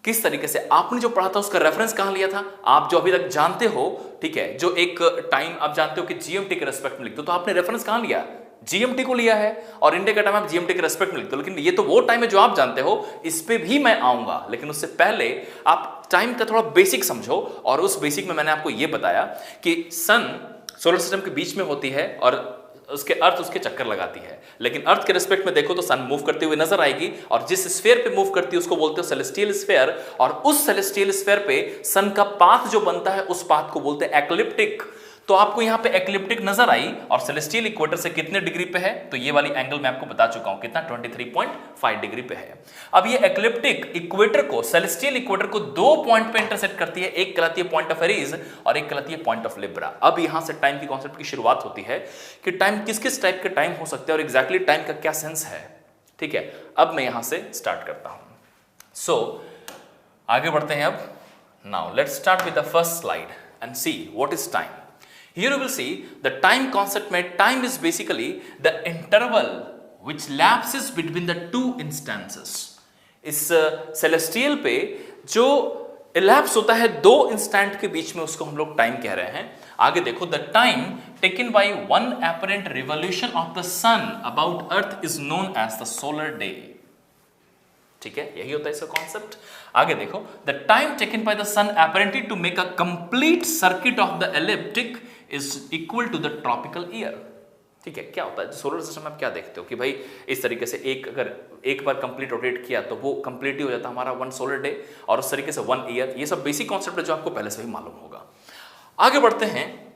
किस तरीके से, आपने जो पढ़ा था उसका रेफरेंस कहां लिया था, आप जो अभी तक जानते हो, ठीक है, जो एक टाइम आप जानते हो कि जीएमटी के रेस्पेक्ट में लिखते हो, तो आपने रेफरेंस कहां लिया, जीएमटी को लिया है, और इंडिया का टाइम आप जीएमटी के रेस्पेक्ट में लिखते हो। लेकिन ये तो वो टाइम है जो आप जानते हो, इस पे भी मैं आऊंगा, लेकिन उससे पहले आप टाइम का थोड़ा बेसिक समझो। और उस बेसिक में मैंने आपको यह बताया कि सन सोलर सिस्टम के बीच में होती है, और उसके अर्थ उसके चक्कर लगाती है, लेकिन अर्थ के रिस्पेक्ट में देखो तो सन मूव करते हुए नजर आएगी, और जिस स्फीयर पे मूव करती है उसको बोलते हो सेलेस्टियल स्फीयर, और उस सेलेस्टियल स्फीयर पे सन का पाथ जो बनता है उस पाथ को बोलते हैं एक्लिप्टिक। तो आपको यहां पे एक्लिप्टिक नजर आई, और सेलेस्टियल इक्वेटर से कितने डिग्री पे है, तो ये वाली एंगल मैं आपको बता चुका हूं कितना, 23.5 डिग्री पे है। अब ये एक्लिप्टिक इक्वेटर को, सेलेस्टियल इक्वेटर को दो पॉइंट पे इंटरसेक्ट करती है, एक कहलाती है पॉइंट ऑफ एरीज और एक कहलाती है पॉइंट ऑफ लिब्रा। अब यहां से टाइम की कॉन्सेप्ट की शुरुआत होती है कि टाइम किस किस टाइप के टाइम हो सकते हैं और एग्जैक्टली टाइम का क्या सेंस है, ठीक है। अब मैं यहां से स्टार्ट करता हूं। सो आगे बढ़ते हैं। अब now let's start with the first slide and see what is time. Here you will see the time concept में time is basically the interval which lapses between the two instances. इस celestial पे जो elapse होता है दो इंस्टेंट के बीच में, उसको हम लोग टाइम कह रहे हैं। आगे देखो, the time taken by one apparent revolution of the sun about earth is known as the solar day. ठीक है, यही होता है इसका कॉन्सेप्ट। आगे देखो, the time taken by the sun apparently to make a complete circuit of the elliptic is equal to the tropical year। ठीक है, क्या होता है सोलर सिस्टम में आप क्या देखते हो कि भाई इस तरीके से अगर एक बार कंप्लीट रोटेट किया तो वो कंप्लीट ही हो जाता हमारा 1 सोलर डे, और उस तरीके से 1 ईयर। ये सब बेसिक कॉन्सेप्ट है जो आपको पहले से ही मालूम होगा। आगे बढ़ते हैं।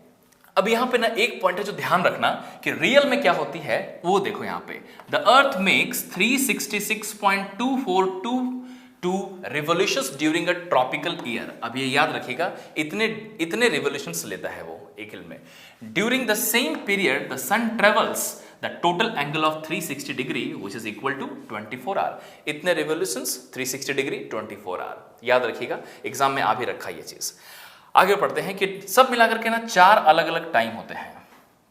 अब यहां पे ना एक पॉइंट है जो ध्यान रखना कि रियल में क्या होती है वो देखो। यहां पे the earth makes 366.2422 revolutions during a tropical year. अब ये याद रखिएगा, इतने रिवोल्यूशंस लेता है वो एक हिल में। During the same period the sun travels the total angle of 360 degree which is equal to 24 hour. इतने रिवोल्यूशंस 360 डिग्री 24 आवर, याद रखिएगा, एग्जाम में आ भी रखा ये चीज। आगे पढ़ते हैं कि सब मिलाकर के ना 4 अलग अलग टाइम होते हैं,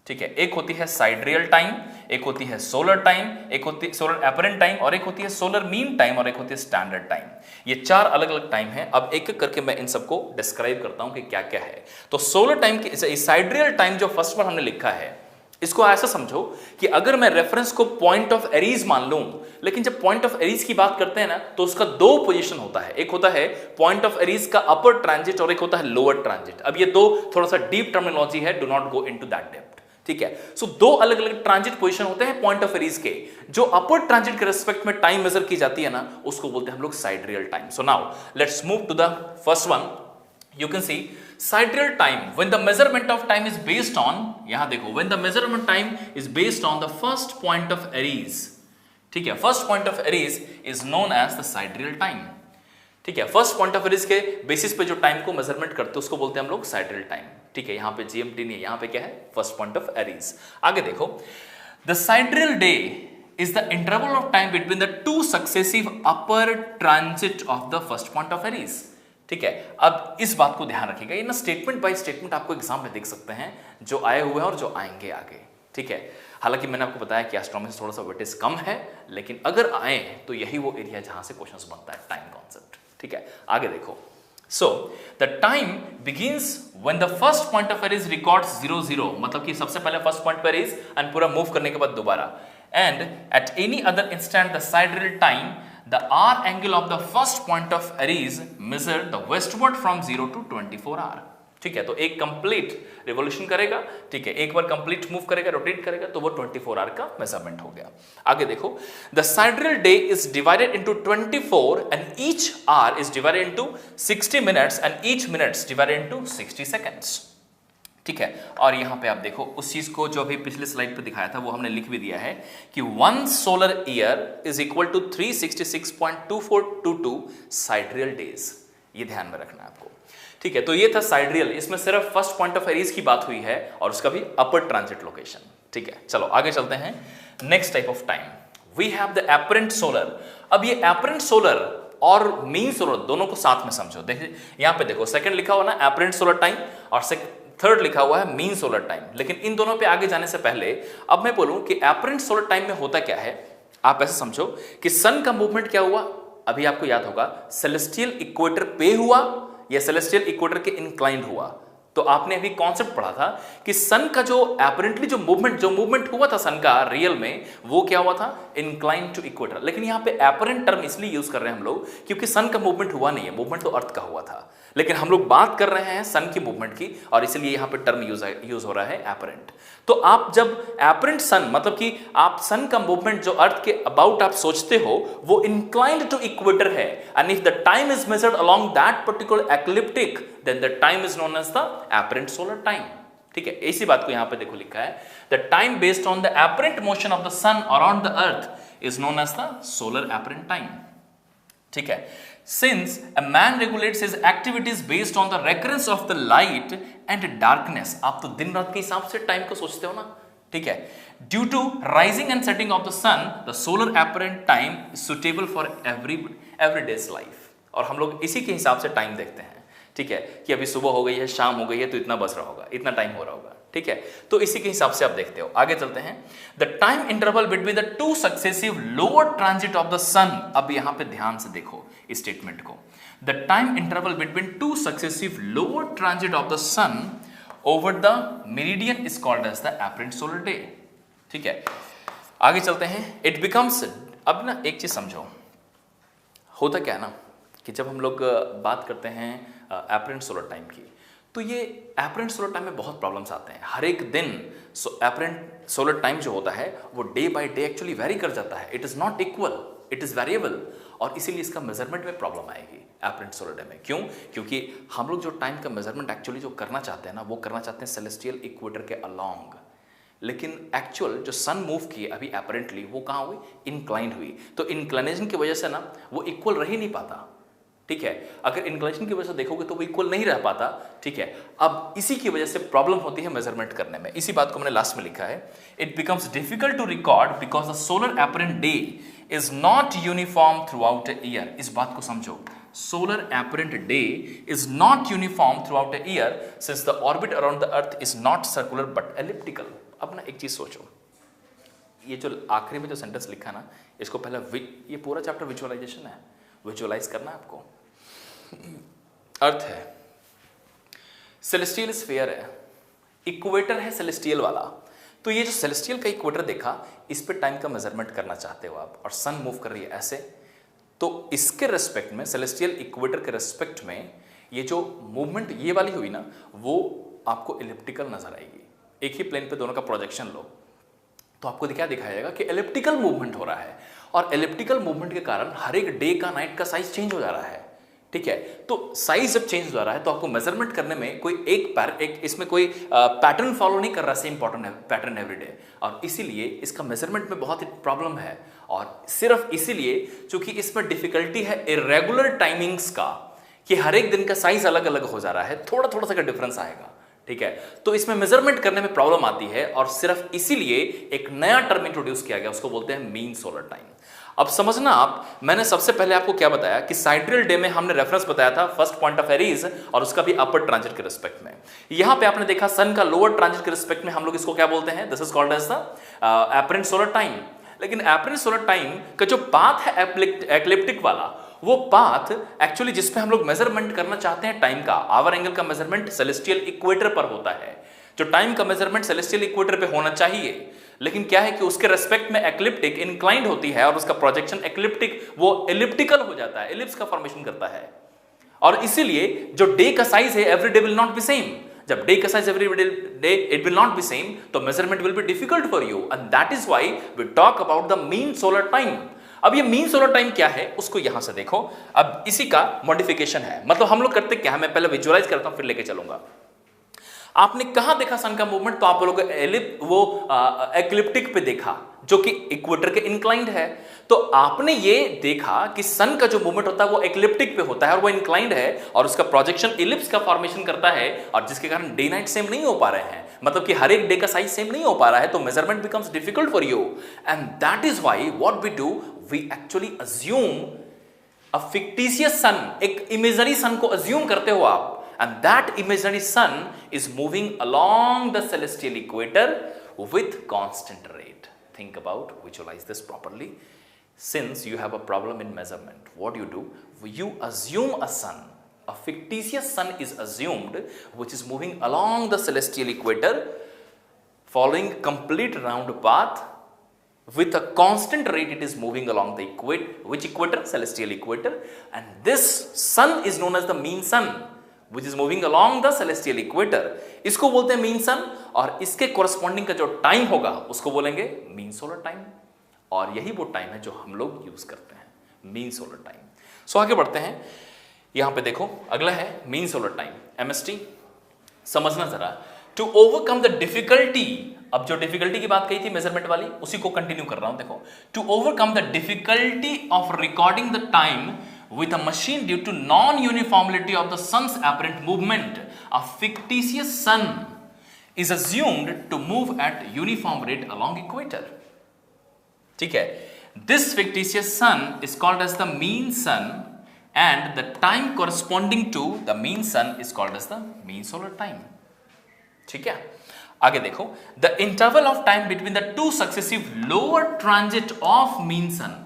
ठीक है। एक होती है साइडरियल टाइम, एक होती है सोलर टाइम, एक होती है सोलर एपरेंट टाइम, और एक होती है सोलर मीन टाइम, और एक होती है स्टैंडर्ड टाइम। ये 4 अलग अलग टाइम है। अब एक एक करके मैं इन सबको डिस्क्राइब करता हूं कि क्या क्या है। तो सोलर टाइम की साइडरियल टाइम जो फर्स्ट वन हमने लिखा है, इसको ऐसा समझो कि अगर मैं रेफरेंस को पॉइंट ऑफ एरीज मान लूं, लेकिन जब पॉइंट ऑफ एरीज की बात करते हैं ना तो उसका 2 पोजीशन होता है। एक होता है पॉइंट ऑफ एरीज का अपर ट्रांजिट और एक होता है लोअर ट्रांजिट। अब ये 2 थोड़ा सा डीप टर्मिनोलॉजी है, do not go into that depth, ठीक है। सो 2 अलग अलग ट्रांजिट पोजीशन होते हैं पॉइंट ऑफ एरीज के। जो अपर ट्रांजिट के रिस्पेक्ट में टाइम मेजर की जाती है ना, उसको बोलते हैं हम लोग sidereal time. So now let's move to the first one. You can see sidereal time when the measurement of time is based on, यहां देखो, when the measurement time is based on the first point of Aries, ठीक है। First point of Aries is known as the sidereal time, ठीक है। फर्स्ट पॉइंट ऑफ एरीज के बेसिस पे जो टाइम को मेजरमेंट करते हैं उसको बोलते हैं हम लोग साइडरियल टाइम, ठीक है। यहां पे जीएमटी नहीं है, यहां पे क्या है, फर्स्ट पॉइंट ऑफ एरीज। आगे देखो, the sidereal day is the interval of time between the 2 successive upper transit of the first point of Aries, ठीक है। अब इस बात को ध्यान रखिएगा, ये ना स्टेटमेंट बाय स्टेटमेंट आपको एग्जाम में देख सकते हैं जो आए हुए हैं और जो आएंगे आगे, ठीक है। हालांकि मैंने आपको बताया कि एस्ट्रोनॉमी से थोड़ा सा वेटेज कम है, लेकिन अगर आए तो यही वो एरिया जहां से क्वेश्चंस बनता है, टाइम कॉन्सेप्ट, ठीक है। आगे देखो, so the time begins when the first point of Aries records 0 0, मतलब कि सबसे पहले फर्स्ट पॉइंट पर एरीज एंड पूरा मूव करने के बाद दोबारा, and at any other instant the sidereal time the R angle of the first point of Aries measured the westward from 0 to 24 hour, ठीक है। तो एक कंप्लीट रिवोल्यूशन करेगा, ठीक है, एक बार कंप्लीट मूव करेगा, रोटेट करेगा, तो वो 24 आवर का मेजरमेंट हो गया। आगे देखो, the sidereal day is divided into 24 and each hour is divided into 60 minutes and each minutes divided into 60 seconds, ठीक है। और यहां पे आप देखो उस चीज को जो अभी पिछले स्लाइड पे दिखाया था वो हमने लिख भी दिया है कि 1 solar year is equal to 366.2422 sidereal days. ये ध्यान में रखना है आपको, ठीक है। तो ये था साइडरियल, इसमें सिर्फ फर्स्ट पॉइंट ऑफ एरीज की बात हुई है और उसका भी अपर ट्रांजिट लोकेशन, ठीक है। चलो आगे चलते हैं। Next type of time we have the apparent solar. अब ये एपरेंट सोलर और मीन सोलर दोनों को साथ में समझो। देखिए यहां पे देखो, सेकंड लिखा हुआ ना एपरेंट सोलर टाइम और थर्ड लिखा हुआ है मीन सोलर टाइम। लेकिन इन दोनों पे आगे जाने से पहले अब मैं बोलूं कि एपरेंट सोलर टाइम में होता क्या है। आप ऐसे समझो कि सन का मूवमेंट क्या हुआ, अभी आपको याद होगा, सेलेस्टियल इक्वेटर पे हुआ या सेलेस्टियल इक्वेटर के इंक्लाइंड हुआ। तो आपने अभी कॉन्सेप्ट पढ़ा था कि सन का जो एपरेंटली जो मूवमेंट हुआ था सन का रियल में, वो क्या हुआ था, इंक्लाइंड टू इक्वेटर। लेकिन यहां पे एपरेंट टर्म इसलिए यूज कर रहे हैं हम लोग क्योंकि सन का मूवमेंट हुआ नहीं है, मूवमेंट तो अर्थ का हुआ था, लेकिन हम लोग बात कर रहे हैं सन की मूवमेंट की, और इसलिए यहां पे टर्म यूज हो रहा है एपरेंट। तो आप जब एपरेंट सन, मतलब कि आप सन का मूवमेंट जो अर्थ के अबाउट आप सोचते हो वो इंक्लाइंड टू इक्वेटर है, and if the time is measured along that particular ecliptic then the time is known as the apparent solar time, ठीक है। इसी बात को यहां पे देखो लिखा है, the time based on the apparent motion of the sun around the earth is known as the solar apparent time, ठीक है। Since a man regulates his activities based on the recurrence of the light and darkness, आप तो दिन रात के हिसाब से टाइम को सोचते हो ना, ठीक है। Due to rising and setting of the sun, the solar apparent time is suitable for everyday's life। और हम लोग इसी के हिसाब से टाइम देखते हैं, ठीक है, कि अभी सुबह हो गई है, शाम हो गई है, तो इतना बज रहा होगा, इतना टाइम हो रहा होगा, ठीक है। तो इसी के हिसाब से आप देखते हो। आगे चलते हैं, the time interval between the 2 successive lower transit of the sun. अब यहां पे ध्यान से देखो इस स्टेटमेंट को, the time interval between 2 successive lower transit of the sun over the meridian is called as the apparent solar day, ठीक है। आगे चलते हैं, इट बिकम्स, अब ना एक चीज समझो, होता क्या है ना कि जब हम लोग बात करते हैं एपरेंट सोलर टाइम की, तो ये एपरेंट सोलर टाइम में बहुत प्रॉब्लम्स आते हैं। हर एक दिन एपरेंट सोलर टाइम जो होता है वो day by day actually very कर जाता है। It is not equal, it is variable, और इसीलिए इसका मेजरमेंट में प्रॉब्लम आएगी एपरेंट सोलर टाइम में। क्यों? क्योंकि हम लोग जो टाइम का मेजरमेंट एक्चुअली जो करना चाहते हैं ना, वो करना चाहते हैं सेलेस्टियल इक्वेटर के अलोंग, लेकिन एक्चुअल जो सन मूव की अभी एपरेंटली वो कहाँ हुई? इंक्लाइंड हुई। तो इंक्लाइनेशन की वजह से ना वो इक्वल रह ही नहीं पाता, ठीक है। अगर इंक्लाइनेशन की वजह से देखोगे तो वो इक्वल नहीं रह पाता, ठीक है। अब इसी की वजह से प्रॉब्लम होती है मेजरमेंट करने में। इसी बात को मैंने लास्ट में लिखा है, it becomes difficult to record because the solar apparent day is not uniform throughout a year. इस बात को समझो, solar apparent day is not uniform throughout a year since the orbit around the earth is not circular but elliptical. अब ना एक चीज सोचो, ये जो आखिरी में जो सेंटेंस लिखा ना, इसको पहले ये पूरा चैप्टर विजुअलाइजेशन है, विजुअलाइज करना है आपको। अर्थ है, सेलेस्टियल स्फीयर है, इक्वेटर है सेलेस्टियल वाला। तो ये जो सेलेस्टियल का इक्वेटर देखा, इस पे टाइम का मेजरमेंट करना चाहते हो आप, और सन मूव कर रही है ऐसे, तो इसके रेस्पेक्ट में, सेलेस्टियल इक्वेटर के रेस्पेक्ट में ये जो मूवमेंट ये वाली हुई ना, वो आपको एलिप्टिकल नजर आएगी। एक ही प्लेन पे दोनों का प्रोजेक्शन लो तो आपको क्या दिखाएगा कि एलिप्टिकल मूवमेंट हो रहा है, और एलिप्टिकल मूवमेंट के कारण हर एक डे का नाइट का साइज चेंज हो जा रहा है, ठीक है। तो साइज जब चेंज हो जा रहा है तो आपको मेजरमेंट करने में कोई एक इसमें कोई पैटर्न फॉलो नहीं कर रहा, सेम पैटर्न एवरीडे, और इसीलिए इसका मेजरमेंट में बहुत ही प्रॉब्लम है। और सिर्फ इसीलिए क्योंकि इसमें डिफिकल्टी है इरेगुलर टाइमिंग्स का, कि हर एक दिन का साइज अलग अलग हो जा रहा है, थोड़ा थोड़ा सा का डिफरेंस आएगा, ठीक है। तो इसमें मेजरमेंट करने में प्रॉब्लम आती है, और सिर्फ इसीलिए एक नया टर्म इंट्रोड्यूस किया गया, उसको बोलते हैं मीन सोलर टाइम। अब समझना आप, मैंने सबसे पहले आपको क्या बताया कि साइड्रियल डे में हमने रेफरेंस बताया था फर्स्ट पॉइंट ऑफ एरीज, और उसका भी अपर ट्रांजिट के रिस्पेक्ट में। यहां पे आपने देखा सन का लोअर ट्रांजिट के रिस्पेक्ट में हम लोग इसको क्या बोलते हैं? This is called as the apparent solar time. लेकिन एपरेंट सोलर टाइम का जो पाथ है एक्लिप्टिक वाला, वो पाथ एक्चुअली जिसपे हम लोग मेजरमेंट करना चाहते हैं टाइम का, आवर एंगल का मेजरमेंट सेलेस्टियल इक्वेटर पर होता है। जो टाइम का मेजरमेंट सेलेस्टियल इक्वेटर पे होना चाहिए, लेकिन क्या है कि उसके रेस्पेक्ट में एक्लिप्टिक इंक्लाइंड होती है, और उसका प्रोजेक्शन एक्लिप्टिक वो एलिप्टिकल हो जाता है, एलिप्स का फॉर्मेशन करता है। और इसीलिए जो डे का साइज है every day will not be same. जब डे का size every day it will not be same, तो measurement will be difficult for you, and that is why we talk about the mean solar time. अब ये मीन सोलर टाइम क्या है उसको यहां से देखो। अब इसी का मॉडिफिकेशन है, मतलब हम लोग करते क्या है, मैं पहले विजुअलाइज करता हूं फिर लेके चलूंगा। आपने कहां देखा सन का मूवमेंट? तो आप लोग एक्लिप्टिक पे देखा, जो कि इक्वेटर के इंक्लाइंड है। तो आपने ये देखा कि सन का जो मूवमेंट होता है वो एक्लिप्टिक पे होता है, और वो इंक्लाइंड है, और उसका प्रोजेक्शन इलिप्स का फॉर्मेशन करता है, और जिसके कारण डे नाइट सेम नहीं हो पा रहे हैं, मतलब कि हर एक डे का साइज सेम नहीं हो पा रहा है, तो measurement becomes difficult for you. And that is why what we do, we actually assume a fictitious sun, एक इमेजरी सन को अज्यूम करते हो आप, and that imaginary sun is moving along the celestial equator with constant rate. Think about, visualize this properly. Since you have a problem in measurement, what do? You assume a sun, a fictitious sun is assumed, which is moving along the celestial equator, following complete round path. With a constant rate it is moving along the equator. Which equator? Celestial equator. And this sun is known as the mean sun, which is moving along the celestial equator. इसको बोलते हैं मीन सन, और इसके कोरस्पॉन्डिंग का जो टाइम होगा उसको बोलेंगे मीन सोलर टाइम। और यही वो टाइम है जो हम लोग यूज करते हैं, मीन सोलर टाइम। सो आगे बढ़ते हैं, यहां पे देखो अगला है मीन सोलर टाइम, एमएसटी। समझना जरा, टू ओवरकम द डिफिकल्टी। अब जो डिफिकल्टी की बात कही थी मेजरमेंट वाली, उसी को कंटिन्यू कर रहा हूं। देखो, to overcome the difficulty of recording the time with a machine due to non-uniformity of the sun's apparent movement, a fictitious sun is assumed to move at uniform rate along equator. ठीक है, this fictitious sun is called as the mean sun, and the time corresponding to the mean sun is called as the mean solar time. ठीक है, आगे देखो, the interval of time between the two successive lower transit of mean sun.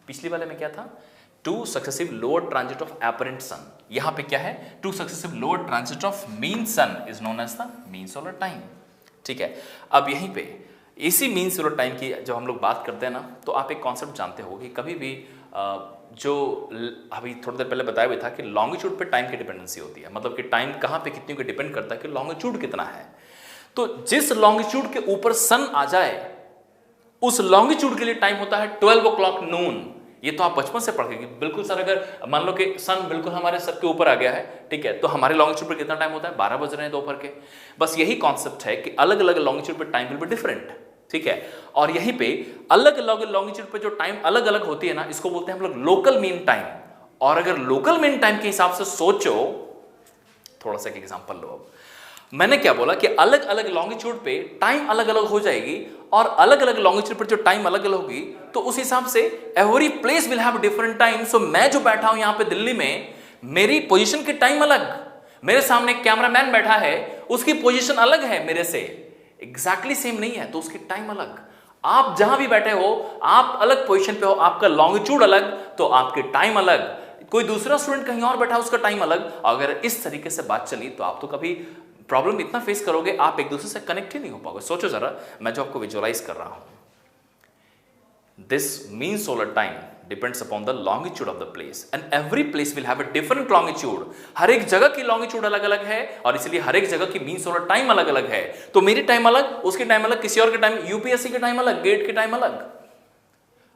पिछली वाले में क्या था? Two successive lower transit of apparent sun. यहां पे क्या है? Two successive lower transit of mean sun is known as the mean solar time. ठीक है, अब यहीं पे इसी मीन सोलर टाइम की जब हम लोग बात करते हैं ना, तो आप एक कॉन्सेप्ट जानते हो कि कभी भी जो अभी थोड़ी देर पहले बताया भी था कि लॉन्गिट्यूड पे टाइम की डिपेंडेंसी होती है, मतलब कि टाइम कहाँ पे कितनी को डिपेंड करता है कि लॉन्गिट्यूड कितना है। तो जिस लॉन्गिट्यूड के ऊपर सन आ जाए उस लॉन्गिट्यूड के लिए टाइम होता है 12 o'clock नून। ये तो आप बचपन से पढ़ के बिल्कुल सर, अगर मान लो कि सन बिल्कुल हमारे सर के ऊपर आ गया है, ठीक है, तो हमारे लॉन्गिट्यूड पर कितना टाइम होता है, 12 बज रहे हैं दोपहर के। बस यही कॉन्सेप्ट है कि अलग अलग लॉन्गिट्यूड पर टाइम विल बी डिफरेंट, ठीक है। और यहीं पे अलग अलग लॉन्गिट्यूड पे जो टाइम अलग अलग होती है ना, इसको बोलते हैं हम लोग लोकल मीन टाइम। और अगर लोकल मीन टाइम के हिसाब से सोचो, थोड़ा सा एक एग्जांपल लो। अब मैंने क्या बोला कि अलग अलग लॉन्गिट्यूड पे टाइम अलग अलग हो जाएगी, और अलग अलग लॉन्गिट्यूड पर जो टाइम अलग अलग होगी तो उस हिसाब से every place will have different time. So मैं जो बैठा हूं यहां पे दिल्ली में, मेरी पोजीशन की टाइम अलग, मेरे सामने कैमरामैन बैठा है उसकी पोजीशन अलग है मेरे से, एग्जैक्टली सेम नहीं है, तो उसकी टाइम अलग। आप जहां भी बैठे हो आप अलग पोजीशन पे हो, आपका लॉन्गिट्यूड अलग तो आपकी टाइम अलग। कोई दूसरा स्टूडेंट कहीं और बैठा, उसका टाइम अलग। अगर इस तरीके से बात चली तो आप तो कभी प्रॉब्लम इतना फेस करोगे, आप एक दूसरे से कनेक्ट ही नहीं हो पाओगे। सोचो जरा, मैं जो आपको विजुअलाइज कर रहा हूं, this mean solar time depends upon the longitude of the place, and every place will have a different longitude. हर एक जगह की लॉन्गिट्यूड अलग अलग है, और इसलिए हर एक जगह की मीन सोलर टाइम अलग अलग है। तो मेरी टाइम अलग, उसकी टाइम अलग, किसी और की टाइम, यूपीएससी की टाइम अलग, गेट की टाइम अलग।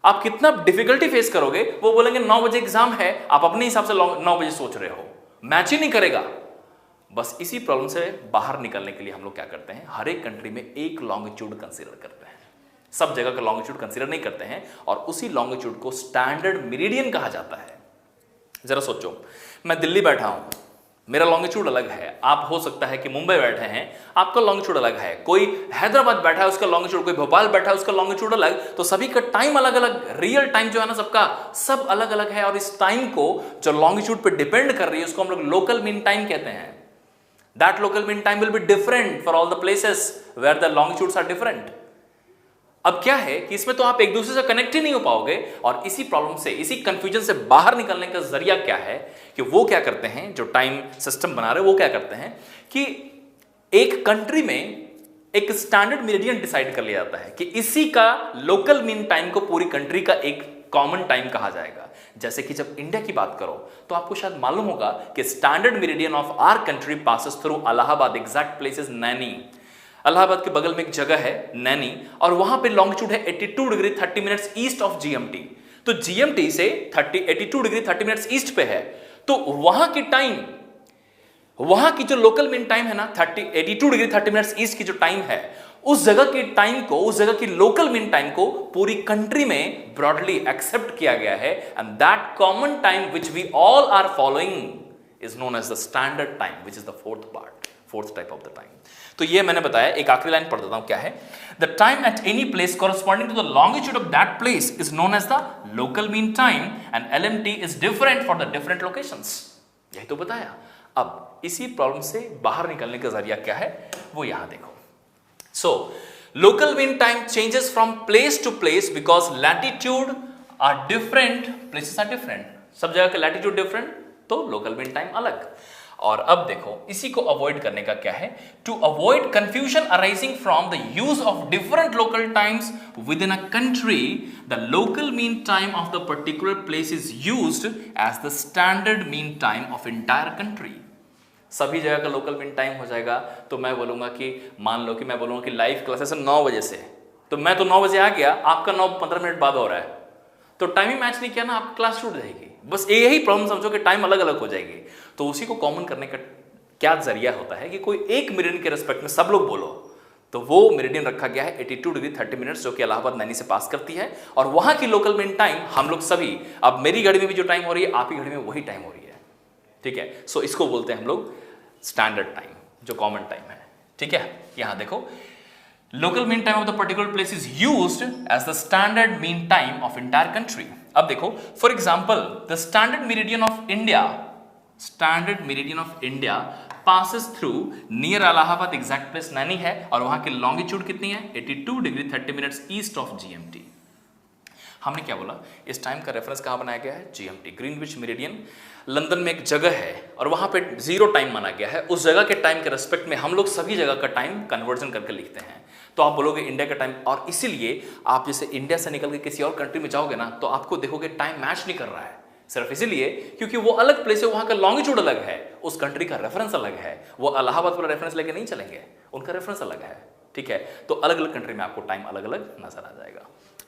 आप कितना डिफिकल्टी फेस करोगे, वो बोलेंगे 9 बजे एग्जाम है, आप अपने हिसाब से 9 बजे सोच रहे हो, मैच ही नहीं करेगा। बस इसी प्रॉब्लम से बाहर निकलने के लिए हम लोग क्या करते हैं, हर एक कंट्री में एक लॉन्गिट्यूड कंसीडर करते हैं, सब जगह का लॉन्गिट्यूड कंसीडर नहीं करते हैं, और उसी लॉन्गिट्यूड को स्टैंडर्ड मेरिडियन कहा जाता है। जरा सोचो, मैं दिल्ली बैठा हूं, मेरा लॉन्गिट्यूड अलग है, आप हो सकता है कि मुंबई बैठे हैं, आपका लॉन्गिट्यूड अलग है, कोई हैदराबाद बैठा है उसका लॉन्गिट्यूड, कोई भोपाल बैठा है उसका लॉन्गिट्यूड अलग, तो सभी का टाइम अलग अलग, रियल टाइम जो है ना सबका सब अलग अलग है। और इस टाइम को जो लॉन्गिट्यूड पे डिपेंड कर रही है उसको हम लोग लोकल मीन टाइम कहते हैं। That local mean time will be different for all the places where the longitudes are different. अब क्या है कि इसमें तो आप एक दूसरे से कनेक्ट ही नहीं हो पाओगे, और इसी प्रॉब्लम से, इसी कंफ्यूजन से बाहर निकलने का जरिया क्या है कि वो क्या करते हैं, जो टाइम सिस्टम बना रहे वो क्या करते हैं कि एक कंट्री में एक स्टैंडर्ड मेरिडियन डिसाइड कर लिया जाता है कि इसी का लोकल मीन टाइम को पूरी कंट्री का एक कॉमन टाइम कहा जाएगा। जैसे कि जब इंडिया की बात करो तो आपको शायद मालूम होगा कि standard meridian of our country passes through Allahabad, exact place is Naini. Allahabad के बगल में एक जगह है नैनी, और वहां पे लॉन्गिट्यूड है 82 degree 30 minutes east of GMT. तो जीएमटी से 82 डिग्री 30 मिनट्स ईस्ट पे है, तो वहां की टाइम, वहां की जो लोकल मीन टाइम है ना 82 डिग्री 30 मिनट्स ईस्ट की जो टाइम है, उस जगह की टाइम को, उस जगह की लोकल मीन टाइम को पूरी कंट्री में ब्रॉडली एक्सेप्ट किया गया है, and that common time which we all are following is known as the standard time, which is the fourth type of the time. तो ये मैंने बताया, एक आखिरी लाइन पढ़ देता हूं, क्या है, the time at any place corresponding to the longitude of that place is known as the local mean time, and LMT is different for the different locations. यही तो बताया। अब इसी प्रॉब्लम से बाहर निकलने का जरिया क्या है वो यहां देखो। So, local mean time changes from place to place because latitude are different, places are different. सब जगह का latitude different, तो local mean time अलग। और अब देखो, इसी को avoid करने का क्या है, to avoid confusion arising from the use of different local times within a country, the local mean time of the particular place is used as the standard mean time of entire country. सभी जगह का लोकल मीन टाइम हो जाएगा, तो मैं बोलूंगा कि, मान लो कि मैं बोलूंगा कि लाइव क्लासेस 9 बजे से, तो मैं तो 9 बजे आ गया, आपका 9-15 मिनट बाद हो रहा है, तो टाइम ही मैच नहीं किया ना, आपकी क्लास छूट जाएगी। बस यही प्रॉब्लम समझो कि टाइम अलग अलग हो जाएगी। तो उसी को कॉमन करने का क्या जरिया होता है कि कोई एक मेरिडियन के रेस्पेक्ट में सब लोग बोलो, तो वो मेरिडियन रखा गया है 82 डिग्री 30 मिनट्स, जो कि इलाहाबाद नैनी से पास करती है, और वहां की लोकल मीन टाइम हम लोग सभी, अब मेरी घड़ी में भी जो टाइम हो रही है आपकी घड़ी में वही टाइम हो रही है, ठीक है। सो इसको बोलते हैं हम लोग स्टैंडर्ड टाइम, जो कॉमन टाइम है, ठीक है। यहां देखो, local mean time of the particular place is used as the standard mean time of entire country. अब देखो, for example, the standard meridian of India, standard meridian of India passes through near Allahabad, exact place Naini है, और वहां की लॉन्गिट्यूड कितनी है, 82 degree 30 minutes east of GMT. हमने क्या बोला, इस टाइम का रेफरेंस कहां बनाया गया है, जीएमटी, ग्रीनविच मेरिडियन। लंदन में एक जगह है और वहां पे 0 टाइम माना गया है, उस जगह के टाइम के रेस्पेक्ट में हम लोग सभी जगह का टाइम कन्वर्जन करके लिखते हैं, तो आप बोलोगे इंडिया का टाइम। और इसीलिए आप जैसे इंडिया से निकल के किसी और कंट्री में जाओगे ना, तो आपको देखोगे टाइम मैच नहीं कर रहा है, सिर्फ इसीलिए क्योंकि वो अलग प्लेस है, वहां का लॉन्गिट्यूड अलग है, उस कंट्री का रेफरेंस अलग है। वो इलाहाबाद वाला रेफरेंस लेके नहीं चलेंगे, उनका रेफरेंस अलग है, ठीक है। तो अलग अलग कंट्री में आपको टाइम अलग अलग नजर आ जाएगा।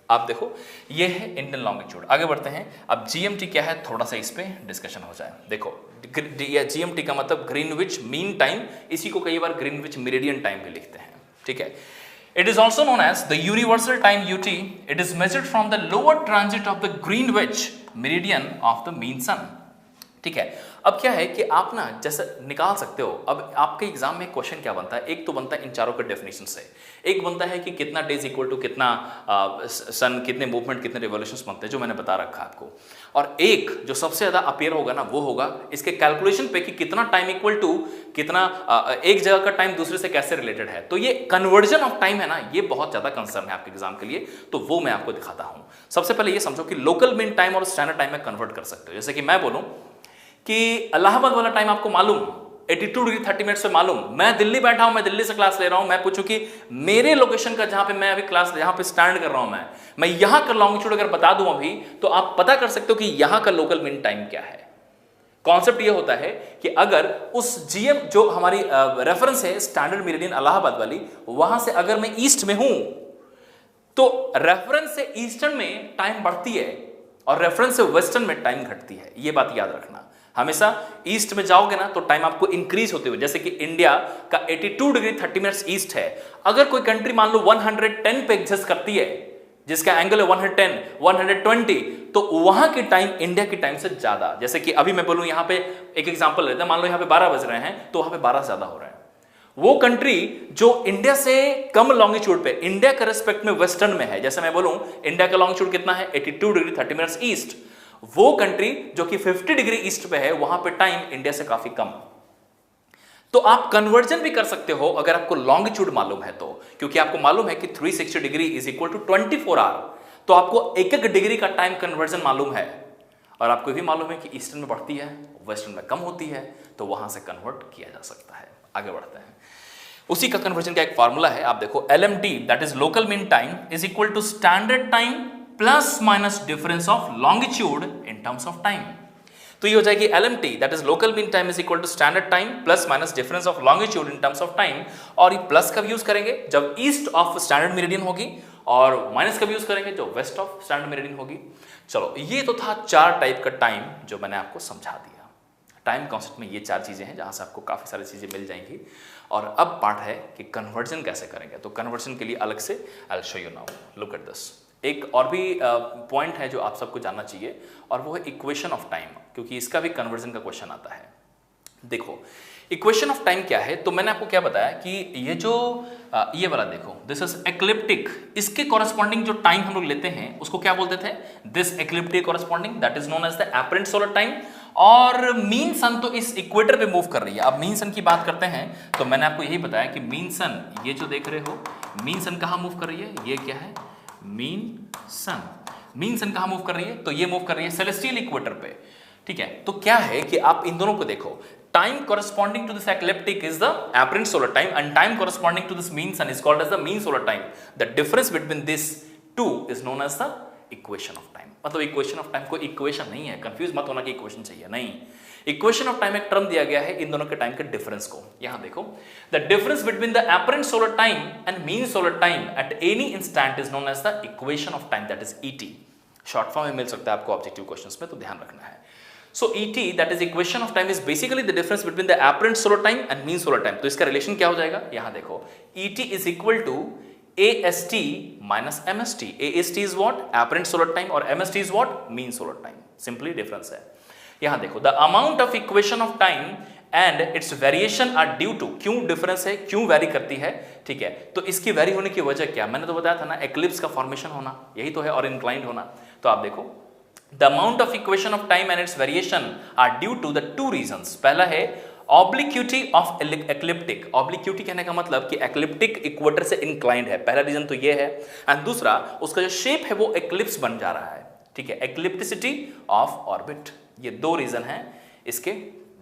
आप देखो ये है इंडियन लॉन्गिट्यूड। आगे बढ़ते हैं। अब जीएमटी क्या है, थोड़ा सा इस पे डिस्कशन हो जाए। देखो जीएमटी का मतलब ग्रीनविच मीन टाइम, इसी को कई बार ग्रीनविच मेरिडियन टाइम भी लिखते हैं, ठीक है। It is also known as the universal time UT. It is measured from the lower transit of the Greenwich meridian of the mean sun. ठीक है। अब क्या है कि आप ना जैसे निकाल सकते हो, अब आपके एग्जाम में क्वेश्चन क्या बनता है, एक तो बनता है इन चारों के डेफिनेशन से, एक बनता है कि कितना डेज इक्वल टू कितना सन, कितने मूवमेंट, कितने रिवॉल्यूशंस बनते हैं, जो मैंने बता रखा आपको, और एक जो सबसे ज्यादा अपेयर होगा ना वो होगा इसके कैलकुलेशन पे कि कितना टाइम इक्वल टू कितना एक जगह का टाइम दूसरे से कैसे रिलेटेड है। तो ये कन्वर्जन ऑफ टाइम है ना, ये बहुत ज्यादा कंसर्न है आपके एग्जाम के लिए, तो वो मैं आपको दिखाता हूं। सबसे पहले ये समझो कि लोकल मीन टाइम और स्टैंडर्ड टाइम में कन्वर्ट कर सकते हो। जैसे कि मैं बोलूं कि इलाहाबाद वाला टाइम आपको मालूम 82 डिग्री 30 मिनट्स पे मालूम, मैं दिल्ली बैठा हूं, मैं दिल्ली से क्लास ले रहा हूं, मैं पूछूं कि मेरे लोकेशन का जहां पे मैं अभी क्लास जहां पे स्टैंड कर रहा हूं मैं यहां का लॉन्गिट्यूड अगर बता दूं अभी, तो आप पता कर सकते हो कि यहां का लोकल मीन टाइम क्या है। कॉन्सेप्ट ये होता है कि अगर उस जीएम जो हमारी रेफरेंस है स्टैंडर्ड मेरिडियन इलाहाबाद वाली, वहां से अगर मैं ईस्ट में हूं तो रेफरेंस से ईस्टर्न में टाइम बढ़ती है और रेफरेंस से वेस्टर्न में टाइम घटती है। ये बात याद रखना। हमेशा ईस्ट में जाओगे ना तो टाइम आपको इंक्रीज होते हुए, जैसे कि इंडिया का 82 डिग्री 30 मिनट्स ईस्ट है, अगर कोई कंट्री मान लो 110 पे एग्जिस्ट करती है जिसका एंगल है 110 120, तो वहां की टाइम इंडिया की टाइम से ज्यादा, जैसे कि अभी मैं बोलूं यहां पे एक एग्जांपल लेते हैं, मान लो यहां पे 12 बज रहे हैं तो वहां पे 12 ज्यादा हो रहे हैं। वो कंट्री जो इंडिया से कम लॉन्गिट्यूड पे इंडिया के रेस्पेक्ट में वेस्टर्न में है, जैसे मैं बोलूं इंडिया का लॉन्गिट्यूड कितना है 82 डिग्री 30 मिनट्स ईस्ट, वो कंट्री जो कि 50 डिग्री ईस्ट पे है वहां पे टाइम इंडिया से काफी कम। तो आप कन्वर्जन भी कर सकते हो अगर आपको लॉन्गिट्यूड मालूम है तो, क्योंकि आपको मालूम है कि 360 degree is equal to 24 hour, तो आपको एक एक डिग्री का टाइम कन्वर्जन मालूम है, और आपको भी मालूम है कि ईस्टर्न में बढ़ती है वेस्टर्न में कम होती है, तो वहां से कन्वर्ट किया जा सकता है। आगे बढ़ते हैं। उसी का कन्वर्जन का एक फॉर्मूला है, आप देखो LMT that is local mean time is equal to standard time plus minus difference of longitude in terms of time. तो ये हो जाएगी LMT that is local mean time is equal to standard time plus minus difference of longitude in terms of time. और ये प्लस कब यूज करेंगे, जब ईस्ट ऑफ स्टैंडर्ड मेरिडियन होगी, और माइनस कब यूज करेंगे, जो वेस्ट ऑफ स्टैंडर्ड मेरिडियन होगी। चलो ये तो था 4 टाइप का टाइम जो मैंने आपको समझा दिया। टाइम कॉन्सेप्ट में ये 4 चीजें हैं जहां से आपको काफी सारी चीजें मिल जाएंगी। और अब पार्ट है कि कन्वर्जन कैसे करेंगे। तो कन्वर्जन के लिए अलग से I will show you now, look at this. एक और भी पॉइंट है जो आप सबको जानना चाहिए, और वो है इक्वेशन ऑफ टाइम, क्योंकि इसका भी कन्वर्जन का क्वेश्चन आता है। देखो इक्वेशन ऑफ टाइम क्या है, तो मैंने आपको क्या बताया कि ये जो ये वाला देखो, दिस इज एक्लिप्टिक, इसके कॉरेस्पॉन्डिंग जो टाइम हम लोग लेते हैं उसको क्या बोलते थे, this ecliptic corresponding that is known as the apparent solar time. और मीन सन तो इस इक्वेटर पे मूव कर रही है। अब मीन सन की बात करते हैं तो मैंने आपको यही बताया कि मीन सन, ये जो देख रहे हो मीन सन कहाँ मूव कर रही है, ये क्या है मीन सन। मीन सन कहाँ मूव कर रही है, तो ये मूव कर रही है सेलेस्टियल इक्वेटर पे, ठीक है। तो क्या है कि आप इन दोनों को देखो, time corresponding to this ecliptic is the apparent solar time and time corresponding to this mean sun is called as the mean solar time. The difference between this two is known as the equation of time. मतलब equation of time कोई equation नहीं है, कंफ्यूज मत होना कि equation चाहिए, नहीं। equation of time एक टर्म दिया गया है इन दोनों के टाइम के डिफरेंस को। यहां देखो, the difference between the apparent solar time and mean solar time at any instant is known as the equation of time, that is ET. Short form में मिल सकता है आपको ऑब्जेक्टिव क्वेश्चंस में, तो ध्यान रखना है। So ET that is equation of time is basically the difference between the apparent solar time and mean solar time. तो इसका रिलेशन क्या हो जाएगा, यहां देखो, ET is equal to AST minus MST. AST is what? Apparent solar time, और MST is what? Mean solar time. Simply difference है। यहां देखो, the amount of equation of time and its variation are due to, क्यों डिफरेंस है, क्यों वेरी करती है, ठीक है। तो इसकी वेरी होने की वजह क्या, मैंने तो बताया था ना, एक्लिप्स का फॉर्मेशन होना, यही तो है, और इंक्लाइंड होना। तो आप देखो, the amount of equation of time and its variation are due to the 2 reasons. पहला है obliquity of ecliptic. obliquity कहने का मतलब कि ecliptic इक्वेटर से इंक्लाइंड है, पहला रीजन तो ये है। एंड दूसरा, उसका जो शेप है वो एक्लिप्स बन जा रहा है, ठीक है, एक्लिप्टिसिटी ऑफ ऑर्बिट। ये 2 रीजन हैं इसके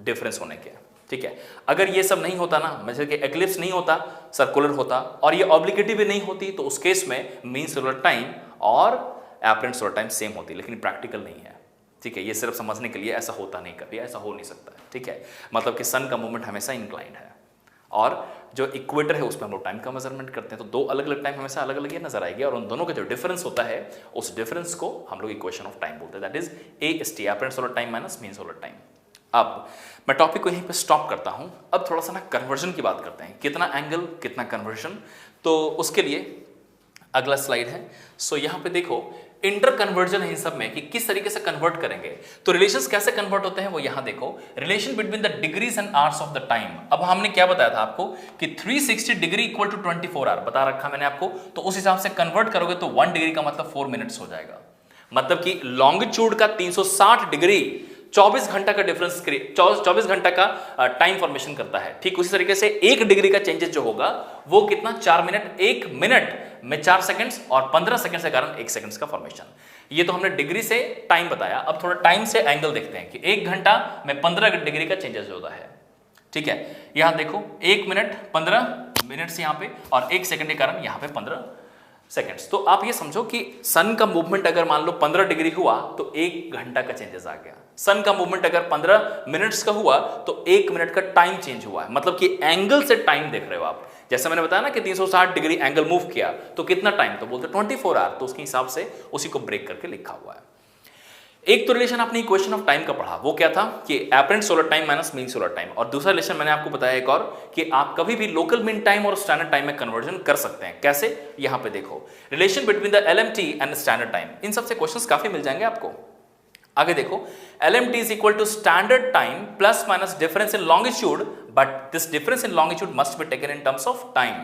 डिफरेंस होने के, ठीक है। अगर ये सब नहीं होता ना, मतलब कि एक्लिप्स नहीं होता, सर्कुलर होता, और ये ऑब्लिक्विटी भी नहीं होती, तो उस केस में मीन सोलर टाइम और एपरेंट सोलर टाइम सेम होती है, लेकिन प्रैक्टिकल नहीं है। ठीक है, ये सिर्फ समझने के लिए, ऐसा होता नहीं, कभी ऐसा हो नहीं सकता है। ठीक है, मतलब कि सन का मूवमेंट हमेशा इंक्लाइंड है और जो इक्वेटर है उसमें हम लोग टाइम का मेजरमेंट करते हैं, तो दो अलग अलग टाइम हमेशा अलग अलग ये नजर आएगी और उन दोनों का जो डिफरेंस होता है उस डिफरेंस को हम लोग इक्वेशन ऑफ टाइम बोलते हैं, that is AST, apparent solar time minus mean solar time. अब मैं टॉपिक को यहीं पे स्टॉप करता हूं, अब थोड़ा सा ना कन्वर्जन की बात करते हैं, कितना एंगल कितना कन्वर्जन। तो उसके लिए अगला स्लाइड है। सो यहां पे देखो इंटर कन्वर्जन है इन सब में कि किस तरीके से कन्वर्ट करेंगे, तो रिलेशंस कैसे कन्वर्ट होते हैं वो यहां देखो, relation between the degrees and hours of the time. अब हमने क्या बताया था आपको कि 360 डिग्री इक्वल टू 24 आवर बता रखा मैंने आपको, तो उस हिसाब से कन्वर्ट करोगे तो 1 डिग्री का मतलब 4 मिनट्स हो जाएगा, मतलब कि लॉन्गिट्यूड का 360 डिग्री 24 घंटा का डिफरेंस, 24 घंटा का टाइम फॉर्मेशन करता है। ठीक उसी तरीके से 1 डिग्री का चेंजेस जो होगा वो कितना, 4 मिनट, 1 मिनट में 4 सेकंड्स और 15 सेकंड के कारण 1 सेकंड्स का फॉर्मेशन। ये तो हमने डिग्री से टाइम बताया, अब थोड़ा टाइम से एंगल देखते हैं कि 1 घंटा में 15 डिग्री का चेंजेस होता है। ठीक है, यहां देखो 1 मिनट 15 मिनट्स यहां पे और 1 सेकंड के कारण यहां पे 15 सेकंड्स। तो आप ये समझो कि सन का मूवमेंट अगर मान लो 15 डिग्री हुआ तो 1 घंटा का चेंजेस आ गया। सन का मूवमेंट अगर 15 मिनट्स का हुआ तो 1 मिनट का टाइम चेंज हुआ है, मतलब कि एंगल से टाइम देख रहे हो आप। जैसे मैंने बताया ना कि 360 डिग्री एंगल मूव किया तो कितना टाइम, तो बोलते 24 आवर, तो उसके हिसाब से उसी को ब्रेक करके लिखा हुआ है। एक तो रिलेशन आपने इक्वेशन ऑफ टाइम का पढ़ा, वो क्या था कि apparent solar time minus mean solar time, और दूसरा रिलेशन मैंने आपको बताया एक और कि आप कभी भी लोकल मीन टाइम और स्टैंडर्ड टाइम में कन्वर्जन कर सकते हैं। कैसे, यहां पे देखो relation between the LMT and standard time, इन सबसे क्वेश्चंस काफी मिल जाएंगे आपको। आगे देखो LMT is equal to standard time plus minus difference in longitude, but this difference in longitude must be taken in terms of time.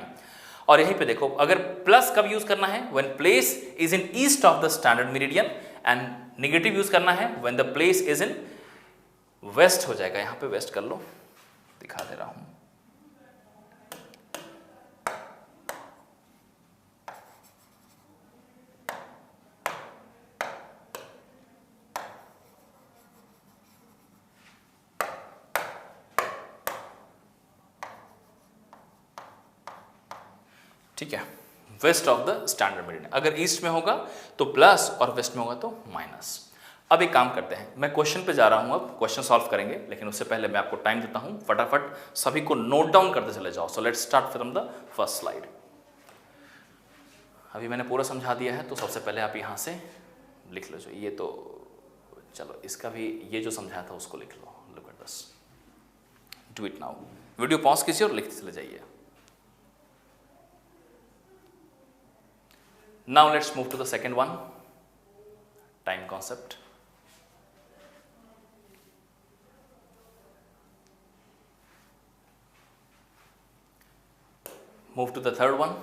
और यहीं पे देखो अगर प्लस कब यूज करना है, when place is in east of the standard meridian, and negative use करना है when the place is in west हो जाएगा। यहां पे वेस्ट कर लो, दिखा दे रहा हूं। ठीक है, west of the standard meridian, अगर ईस्ट में होगा तो प्लस और वेस्ट में होगा तो माइनस। अब एक काम करते हैं, मैं क्वेश्चन पे जा रहा हूं, अब क्वेश्चन सॉल्व करेंगे, लेकिन उससे पहले मैं आपको टाइम देता हूं, फटाफट सभी को नोट डाउन करते चले जाओ। So let's start from the first slide. अभी मैंने पूरा समझा दिया है, तो सबसे पहले आप यहां से लिख लो, जो ये तो चलो इसका भी ये जो समझाया था उसको लिख लो। Look at this, do it now. Video pause कीजिए और लिखते चले जाइए। Now let's move to the second one, time concept. Move to the third one,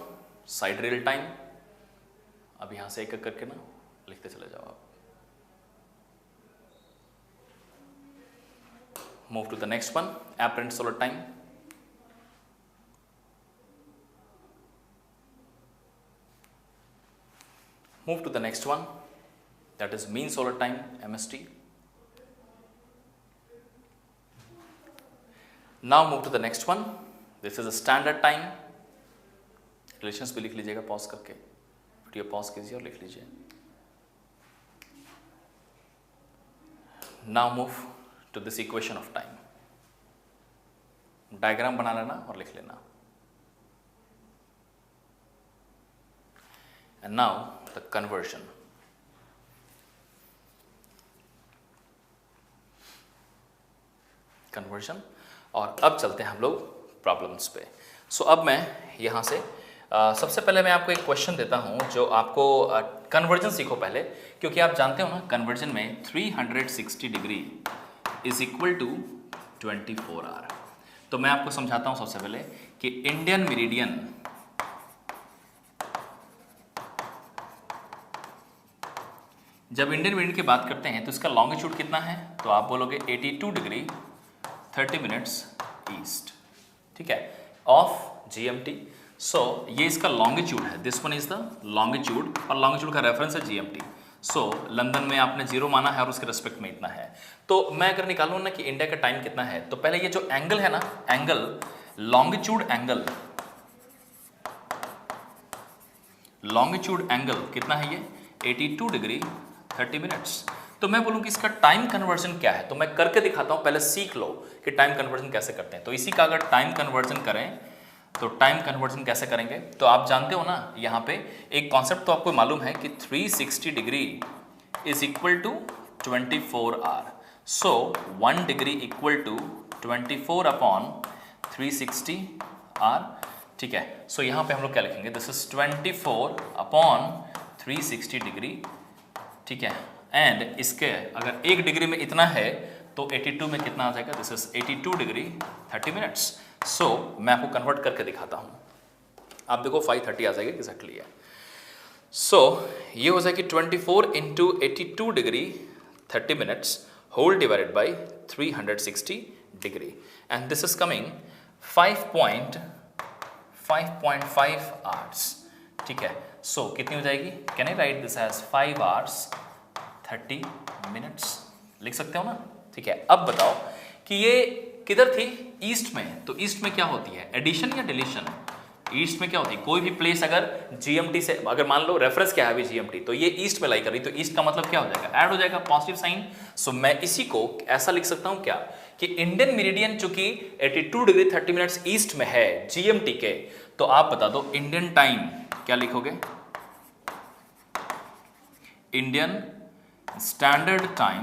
sidereal time. अब यहां से एक एक करके ना लिखते चले जाओ आप। Move to the next one, apparent solar time. Move to the next one, that is mean solar time, MST. Now move to the next one, this is a standard time. Relations भी लिख लीजिएगा पॉज करके, वीडियो पॉज कीजिए और लिख लीजिए। Now move to this equation of time. Diagram बना लेना और लिख लेना। And now the conversion. Conversion, और अब चलते हैं हम लोग प्रॉब्लम्स पे। सो अब मैं यहाँ से सबसे पहले मैं आपको एक क्वेश्चन देता हूँ जो आपको कन्वर्जन सीखो पहले, क्योंकि आप जानते हो ना कन्वर्जन में 360 degree is equal to 24 hour. तो मैं आपको समझाता हूँ सबसे पहले कि इंडियन मेरिडियन जब इंडियन मेरिडियन की बात करते हैं तो इसका लॉन्गिट्यूड कितना है, तो आप बोलोगे 82 डिग्री 30 मिनट्स ईस्ट, ठीक है, ऑफ GMT। सो ये इसका लॉन्गिट्यूड है, this one is the longitude, और लॉन्गिट्यूड का रेफरेंस है GMT। सो लंदन में आपने 0 माना है और उसके रेस्पेक्ट में इतना है। तो मैं अगर निकालूं ना कि इंडिया का टाइम कितना है, तो पहले ये जो एंगल है ना, angle longitude angle, longitude angle कितना है ये 82 डिग्री 30 मिनट्स। तो मैं बोलूँ कि इसका टाइम कन्वर्जन क्या है, तो मैं करके दिखाता हूँ, पहले सीख लो कि टाइम कन्वर्जन कैसे करते हैं। तो इसी का अगर टाइम कन्वर्जन करें तो टाइम कन्वर्जन कैसे करेंगे, तो आप जानते हो ना, यहाँ पे एक कॉन्सेप्ट तो आपको मालूम है कि 360 degree is equal to 24 hour. So 1 degree equal to 24 upon 360 hour. ठीक है, सो यहाँ पे हम लोग क्या लिखेंगे, दिस इज 24 अपॉन 360 डिग्री। ठीक है, एंड इसके अगर 1 डिग्री में इतना है तो 82 में कितना आ जाएगा, दिस इज 82 डिग्री 30 मिनट्स। सो मैं आपको कन्वर्ट करके दिखाता हूँ, आप देखो 530 आ जाएगा एग्जैक्टली है। सो ये हो जाएगी 24 into 82 degree 30 minutes whole divided by 360 degree, and this is coming 5.5 hours. ठीक है, सो कितनी हो जाएगी, can I write this as 5 hours 30 minutes, लिख सकते हो ना। ठीक है, अब बताओ कि ये किधर थी, ईस्ट में, तो ईस्ट में क्या होती है, एडिशन या डिलीशन, ईस्ट में क्या होती है, कोई भी प्लेस अगर जीएमटी से, अगर मान लो रेफरेंस क्या है अभी जीएमटी, तो ये ईस्ट में लाई कर रही, तो ईस्ट का मतलब क्या हो जाएगा, ऐड हो जाएगा, पॉजिटिव साइन। सो मैं इसी को ऐसा लिख सकता हूं क्या, कि इंडियन मेरिडियन चूंकि 82 डिग्री 30 मिनट्स ईस्ट में है जीएमटी के, तो आप बता दो इंडियन टाइम क्या लिखोगे, इंडियन स्टैंडर्ड टाइम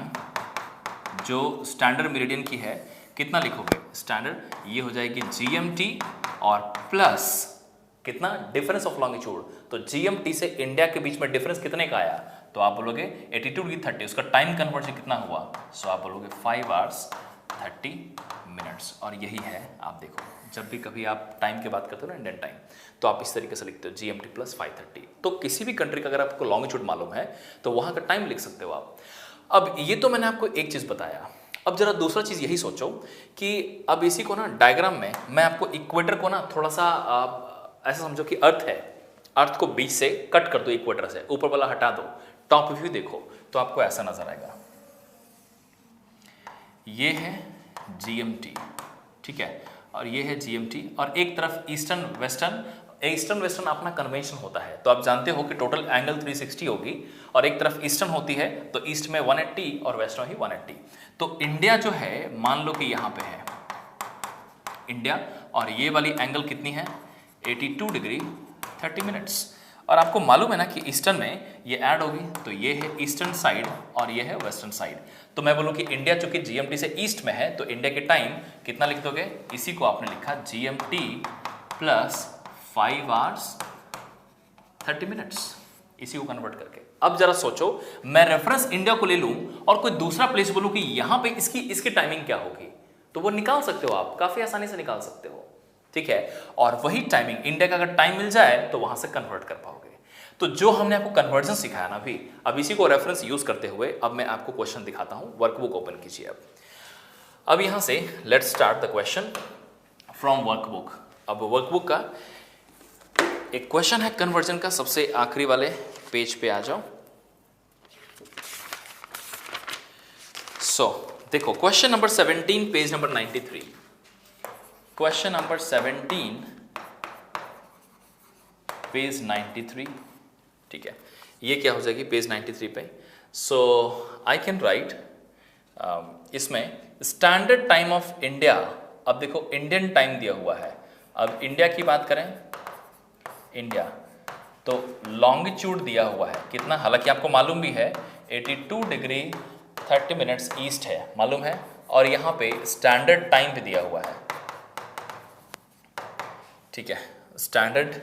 जो स्टैंडर्ड मेरिडियन की है कितना लिखोगे, स्टैंडर्ड, ये हो जाएगी जीएमटी और प्लस कितना, डिफरेंस ऑफ लॉन्गिट्यूड, तो जीएमटी से इंडिया के बीच में डिफरेंस कितने का आया, तो आप बोलोगे 82 की 30, उसका टाइम कन्वर्जन कितना हुआ, सो आप बोलोगे 5 आवर्स 30 मिनट्स। और यही है, आप देखो जब भी कभी आप टाइम की बात करते हो ना इंडियन टाइम, तो आप इस तरीके से लिखते हो जीएमटी प्लस 530। तो किसी भी कंट्री का अगर आपको लॉन्गिट्यूड मालूम है तो वहां का टाइम लिख सकते हो आप। अब ये तो मैंने आपको एक चीज बताया, अब जरा दूसरा चीज यही सोचो कि अब इसी को ना डायग्राम में मैं आपको इक्वेटर को ना थोड़ा सा ऐसा समझो कि अर्थ है, अर्थ को बीच से कट कर दो, इक्वेटर से ऊपर वाला हटा दो, टॉप व्यू देखो तो आपको ऐसा नजर आएगा, ये है जीएमटी, ठीक है, और ये है जीएमटी, और एक तरफ ईस्टर्न वेस्टर्न, ईस्टर्न वेस्टर्न अपना कन्वेंशन होता है, तो आप जानते हो कि टोटल एंगल 360 होगी, और एक तरफ ईस्टर्न होती है तो ईस्ट में 180 और वेस्ट में ही 180। तो इंडिया जो है मान लो कि यहाँ पे है इंडिया, और ये वाली एंगल कितनी है 82 डिग्री 30 मिनट्स, और आपको मालूम है ना कि ईस्टर्न में ये ऐड होगी, तो ये है ईस्टर्न साइड और ये है वेस्टर्न साइड। तो मैं बोलूँ कि इंडिया चूंकि जीएमटी से ईस्ट में है तो इंडिया के टाइम कितना लिख दोगे, इसी को आपने लिखा जीएमटी प्लस 5 आवर्स 30 मिनट्स, इसी को कन्वर्ट करके। अब जरा सोचो मैं रेफरेंस इंडिया को ले लूं और कोई दूसरा प्लेस बोलूं कि यहां पे इसकी टाइमिंग क्या होगी, तो वो निकाल सकते हो आप, काफी आसानी से निकाल सकते हो, ठीक है। और वही टाइमिंग इंडिया का अगर टाइम मिल जाए तो वहां से कन्वर्ट कर पाओगे। तो जो हमने आपको कन्वर्जन सिखाया ना अभी, अब इसी को रेफरेंस यूज करते हुए अब मैं आपको क्वेश्चन दिखाता हूं। वर्कबुक ओपन कीजिए अब यहां से let's start the question from workbook. अब वर्कबुक का एक क्वेश्चन है कन्वर्जन का, सबसे आखिरी वाले पेज पे आ जाओ। सो देखो question number 17 page number 93, question number 17 page 93, ठीक है। ये क्या हो जाएगी पेज 93 पे, सो आई कैन राइट इसमें स्टैंडर्ड टाइम ऑफ इंडिया। अब देखो इंडियन टाइम दिया हुआ है, अब इंडिया की बात करें, इंडिया तो लॉन्गिट्यूड दिया हुआ है कितना, हालांकि आपको मालूम भी है 82 डिग्री 30 मिनट्स ईस्ट है, मालूम है, और यहाँ पे स्टैंडर्ड टाइम भी दिया हुआ है, ठीक है। स्टैंडर्ड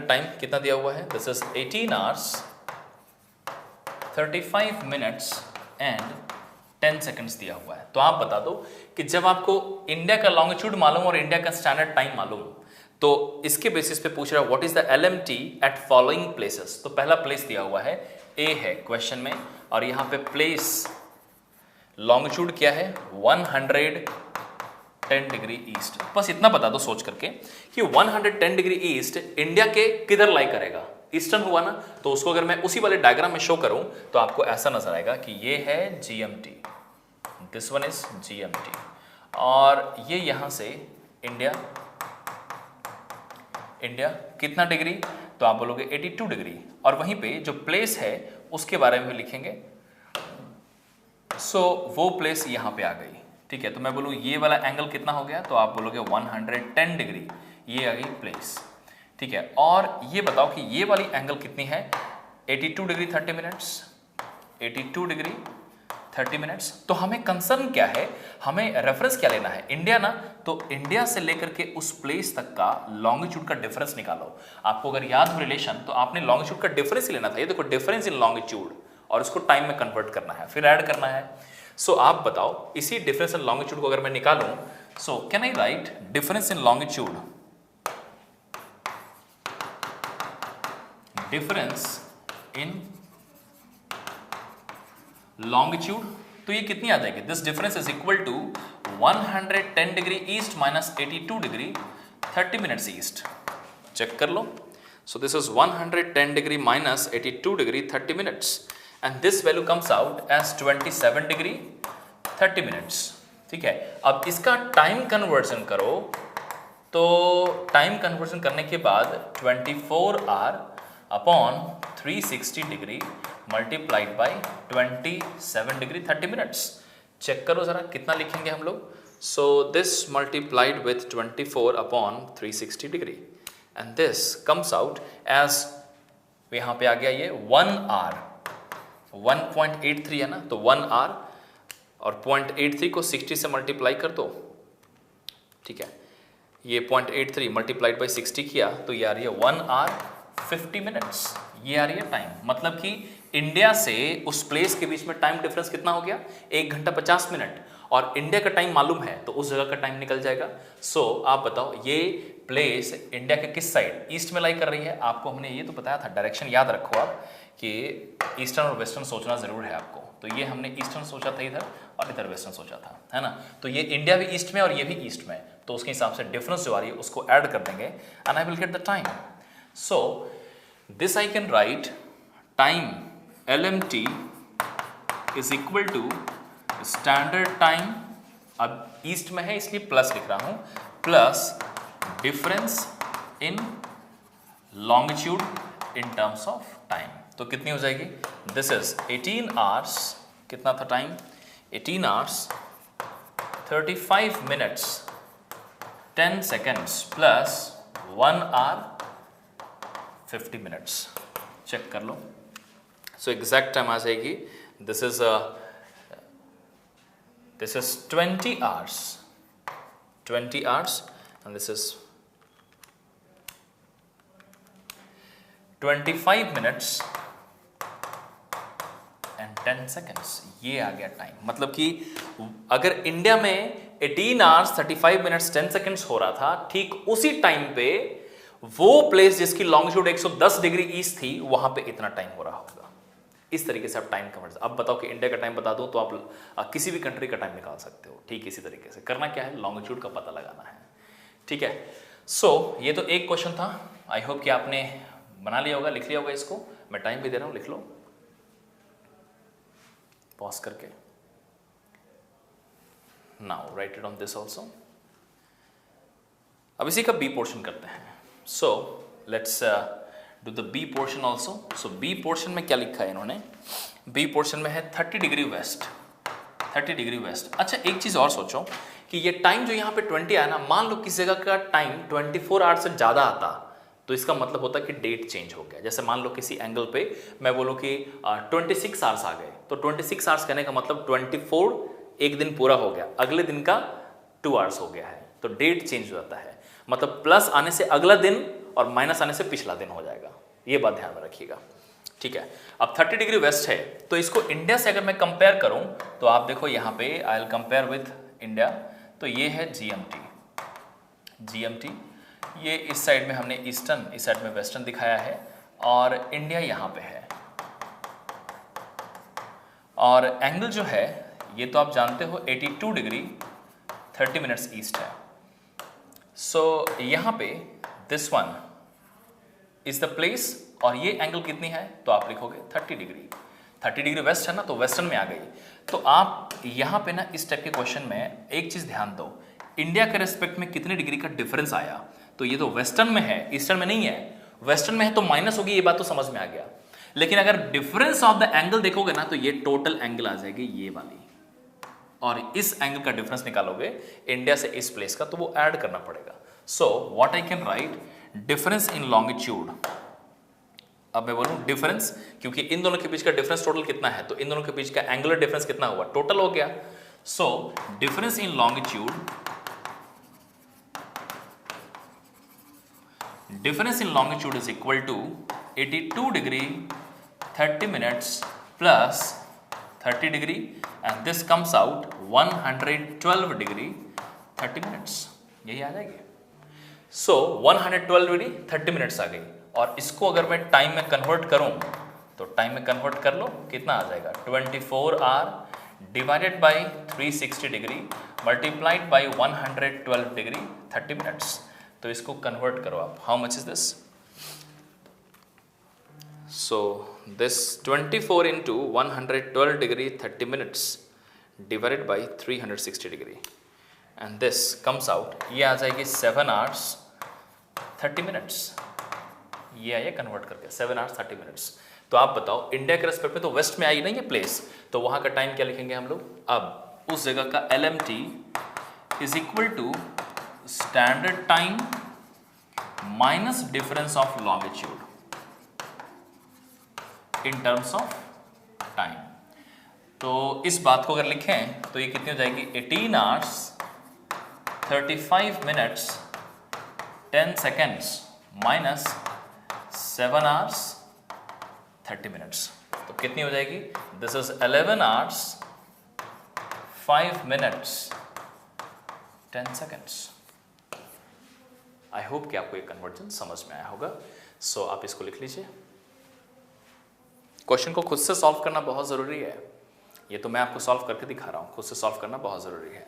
टाइम कितना दिया हुआ है, this is 18 hours 35 minutes and 10 seconds दिया हुआ है। तो आप बता दो कि जब आपको इंडिया का लॉन्गिट्यूड मालूम और इंडिया का स्टैंडर्ड टाइम मालूम, तो इसके बेसिस पे पूछ रहा है what is the LMT at following places. तो पहला प्लेस दिया हुआ है ए है क्वेश्चन में, और यहाँ पे प्लेस लॉन्गिट्यूड क्या है 110 डिग्री ईस्ट। बस इतना बता दो सोच करके कि 110 डिग्री ईस्ट इंडिया के किधर लाई करेगा, ईस्टर्न हुआ ना, तो उसको अगर मैं उसी वाले डायग्राम में शो करूं तो आपको ऐसा नजर आएगा कि ये है GMT, this one is GMT, और ये यहां से इंडिया कितना डिग्री तो आप बोलोगे 82 डिग्री, और वहीं पे जो प्लेस है उसके बारे में भी लिखेंगे। सो वो प्लेस यहाँ पे आ गई, ठीक है। तो मैं बोलूँ ये वाला एंगल कितना हो गया, तो आप बोलोगे 110 डिग्री, ये आ गई प्लेस, ठीक है। और ये बताओ कि ये वाली एंगल कितनी है, 82 डिग्री 30 मिनट्स, 82 डिग्री 30 मिनट्स। तो हमें कंसर्न क्या है, हमें रेफरेंस क्या लेना है, इंडिया ना, तो इंडिया से लेकर के उस प्लेस तक का लॉन्गिट्यूड का डिफरेंस निकालो। आपको अगर याद हो रिलेशन, तो आपने लॉन्गिट्यूड का डिफरेंस ही लेना था। ये देखो डिफरेंस इन लॉन्गिट्यूड, और उसको टाइम में कन्वर्ट करना है, फिर ऐड करना है। सो आप बताओ इसी डिफरेंस इन लॉन्गिट्यूड को अगर मैं निकालूं, so can I write difference in longitude, difference in longitude, तो ये कितनी आ जाएगी, this difference is equal to 110 degree east minus 82 degree 30 minutes east. Check कर लो। So this is 110 degree minus 82 degree 30 minutes, and this value comes out as 27 degree 30 minutes, ठीक है। अब इसका टाइम कन्वर्जन करो, तो टाइम कन्वर्जन करने के बाद 24 hour upon 360 degree multiplied by 27 degree 30 minutes. Check करो जरा कितना लिखेंगे हम लोग। So this multiplied with 24 upon 360 degree, and this comes out as, यहाँ पे आ गया ये 1 आवर, 1.83 है ना, तो 1 आवर, और 0.83 को 60 से मल्टीप्लाई कर दो, ठीक है। ये 0.83 मल्टीप्लाइड बाई 60 किया, तो ये आ रही है 1 आवर 50 मिनट्स, ये आ रही है टाइम। मतलब कि इंडिया से उस प्लेस के बीच में टाइम डिफरेंस कितना हो गया, 1 घंटा 50 मिनट, और इंडिया का टाइम मालूम है तो उस जगह का टाइम निकल जाएगा। सो आप बताओ ये प्लेस इंडिया के किस साइड, ईस्ट में लाई कर रही है। आपको हमने ये तो बताया था, डायरेक्शन याद रखो आप कि ईस्टर्न और वेस्टर्न सोचना जरूर है आपको। तो ये हमने ईस्टर्न सोचा था इधर, और इधर वेस्टर्न सोचा था, है ना। तो ये इंडिया भी ईस्ट में और ये भी ईस्ट में, तो उसके हिसाब से डिफरेंस जो आ रही है उसको ऐड कर देंगे, and I will get the time. So this I can write time LMT is equal to standard time, अब ईस्ट में है इसलिए प्लस लिख रहा हूं, plus difference in longitude in terms of time. तो कितनी हो जाएगी, दिस इज 18 आवर्स, कितना था time, 18 hours 35 minutes 10 seconds plus 1 hour 50 minutes. Check कर लो। सो एग्जैक्ट टाइम आ जाएगी, this is 20 hours, 20 hours, and this is 25 minutes and 10 seconds। ये आ गया टाइम। मतलब कि अगर इंडिया में 18 hours 35 minutes 10 seconds हो रहा था, ठीक उसी टाइम पे वो प्लेस जिसकी लॉन्गिट्यूड 110 डिग्री ईस्ट थी, वहां पे इतना टाइम हो रहा होगा। इस तरीके से आप टाइम कन्वर्ट, अब बताओ कि इंडिया का टाइम बता दूं तो आप किसी भी कंट्री का टाइम निकाल सकते हो। ठीक इसी तरीके से करना क्या है, लॉन्गिट्यूड का पता लगाना है। ठीक है। सो ये तो एक क्वेश्चन था। आई होप कि आपने बना लिया होगा, लिख लिया होगा इसको। मैं टाइम भी दे रहा हूं, लिख लो पॉज करके। Now write it on this also. अब इसी का बी पोर्शन करते हैं। So let's do the B portion also. So B portion में क्या लिखा है इन्होंने, बी पोर्शन में है 30 डिग्री वेस्ट, 30 डिग्री वेस्ट। अच्छा एक चीज और सोचो कि ये टाइम जो यहाँ पे 20 आया ना, मान लो किसी जगह का टाइम 24 आवर्स से ज्यादा आता तो इसका मतलब होता है कि डेट चेंज हो गया। जैसे मान लो किसी एंगल पे मैं बोलूँ कि 26 आवर्स आ गए, तो 26 आवर्स कहने का मतलब 24 एक दिन पूरा हो गया, अगले दिन का 2 आवर्स हो गया है, तो डेट चेंज हो जाता है। मतलब प्लस आने से अगला दिन और माइनस आने से पिछला दिन हो जाएगा, ये बात ध्यान में रखिएगा। ठीक है। अब 30 डिग्री वेस्ट है, तो इसको इंडिया से अगर मैं कंपेयर करूं तो आप देखो यहाँ पे I will compare with India, तो ये है GMT, ये इस साइड में हमने ईस्टर्न, इस साइड में वेस्टर्न दिखाया है, और इंडिया यहाँ पे है। और एंगल जो है ये तो आप जानते हो 82 डिग्री 30 मिनट्स ईस्ट है। सो यहाँ पे this one is the place, और ये एंगल कितनी है तो आप लिखोगे 30 डिग्री। 30 डिग्री वेस्ट है ना, तो वेस्टर्न में आ गई। तो आप यहाँ पे ना इस टाइप के क्वेश्चन में एक चीज ध्यान दो, इंडिया के रेस्पेक्ट में कितने डिग्री का डिफरेंस आया, तो ये तो वेस्टर्न में है, ईस्टर्न में नहीं है। वेस्टर्न में है तो माइनस होगी, ये बात तो समझ में आ गया। लेकिन अगर डिफरेंस ऑफ द एंगल देखोगे ना तो ये टोटल एंगल आ जाएगी ये वाली, और इस एंगल का डिफरेंस निकालोगे इंडिया से इस प्लेस का तो वो ऐड करना पड़ेगा। So what I can right, difference in longitude. अब मैं बोलूं डिफरेंस, क्योंकि इन दोनों के बीच का डिफरेंस टोटल कितना है, तो इन दोनों के बीच का एंगुलर डिफरेंस कितना हुआ, टोटल हो गया। So difference in longitude, difference in longitude is equal to 82 degree 30 minutes plus 30 degree, and this comes out 112 degree 30 minutes, यही आ जाएगी। So 112 डिग्री 30 मिनट्स आ गई, और इसको अगर मैं टाइम में कन्वर्ट करूं तो टाइम में कन्वर्ट कर लो, कितना आ जाएगा 24 hour divided by 360 degree multiplied by 112 degree 30 minutes. तो इसको कन्वर्ट करो आप, how much is this, so this 24 into 112 degree 30 minutes divided by 360 degree, and this comes out, ये आ जाएगी 7 आवर्स 30 मिनट्स, ये आइए कन्वर्ट करके 7 आवर्स 30 मिनट्स। तो आप बताओ इंडिया के रेस्पेक्ट में तो वेस्ट में आई नहीं है प्लेस, तो वहां का टाइम क्या लिखेंगे हम लोग, अब उस जगह का LMT is equal to standard time minus difference of longitude in terms of time. तो इस बात को अगर लिखें तो ये कितनी हो जाएगी 18 hours 35 minutes 10 seconds minus 7 hours 30 minutes, तो कितनी हो जाएगी, this is 11 hours 5 minutes 10 seconds. I hope कि आपको ये कन्वर्जन समझ में आया होगा। सो आप इसको लिख लीजिए। क्वेश्चन को खुद से सॉल्व करना बहुत ज़रूरी है, ये तो मैं आपको सॉल्व करके दिखा रहा हूँ, खुद से सॉल्व करना बहुत ज़रूरी है।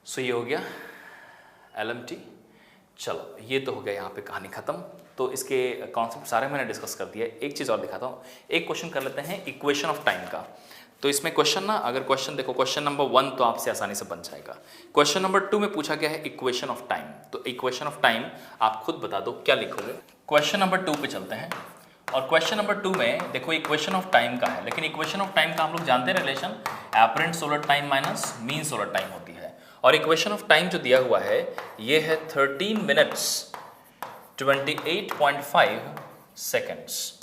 सो ये हो गया LMT। चलो ये तो हो गया यहाँ पे कहानी ख़त्म। तो इसके कॉन्सेप्ट सारे मैंने डिस्कस कर दिया। एक चीज़ और दिखाता हूँ, एक क्वेश्चन कर लेते हैं इक्वेशन ऑफ टाइम का। तो इसमें क्वेश्चन ना, अगर क्वेश्चन देखो, क्वेश्चन नंबर 1 तो आपसे आसानी से बन जाएगा। क्वेश्चन नंबर 2 में पूछा गया है इक्वेशन ऑफ टाइम, तो इक्वेशन ऑफ टाइम आप खुद बता दो क्या लिखोगे। क्वेश्चन नंबर 2 पे चलते हैं, और क्वेश्चन नंबर 2 में देखो इक्वेशन ऑफ टाइम का है, लेकिन इक्वेशन ऑफ टाइम का हम लोग जानते हैं relation apparent solar time minus mean solar time होती है, और इक्वेशन ऑफ टाइम जो दिया हुआ है ये है 13 मिनट्स 28.5 सेकेंड्स,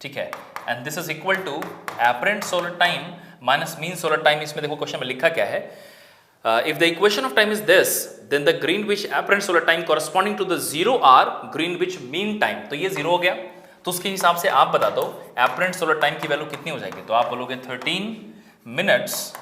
ठीक है, and this is equal to apparent solar time minus mean solar time. इसमें देखो क्वेश्चन में लिखा क्या है, if the equation of time is this then the Greenwich apparent solar time corresponding to the 0 hour Greenwich mean time, तो ये 0 हो गया। तो उसके हिसाब से आप बता दो एपरेंट सोलर टाइम की वैल्यू कितनी हो जाएगी, तो आप बोलोगे 13 मिनट्स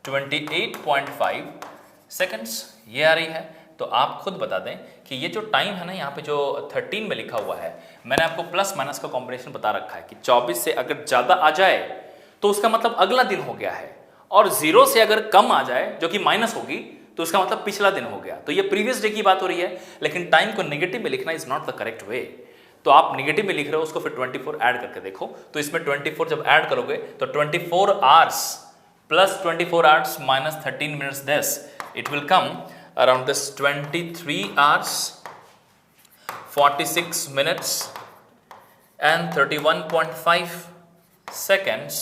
28.5 सेकेंड्स, ये आ रही है। तो आप खुद बता दें कि ये जो टाइम है ना, यहाँ पे जो 13 में लिखा हुआ है, मैंने आपको प्लस माइनस का कॉम्बिनेशन बता रखा है कि 24 से अगर ज़्यादा आ जाए तो उसका मतलब अगला दिन हो गया है, और 0 से अगर कम आ जाए जो कि माइनस होगी तो उसका मतलब पिछला दिन हो गया। तो ये प्रीवियस डे की बात हो रही है, लेकिन टाइम को नेगेटिव में लिखना is not the correct way. तो आप नेगेटिव में लिख रहे हो, उसको फिर 24 ऐड करके देखो। तो इसमें 24 जब ऐड करोगे तो 24 hours plus 24 hours minus 13 minutes, this it will come around this 23 hours 46 minutes and 31.5 seconds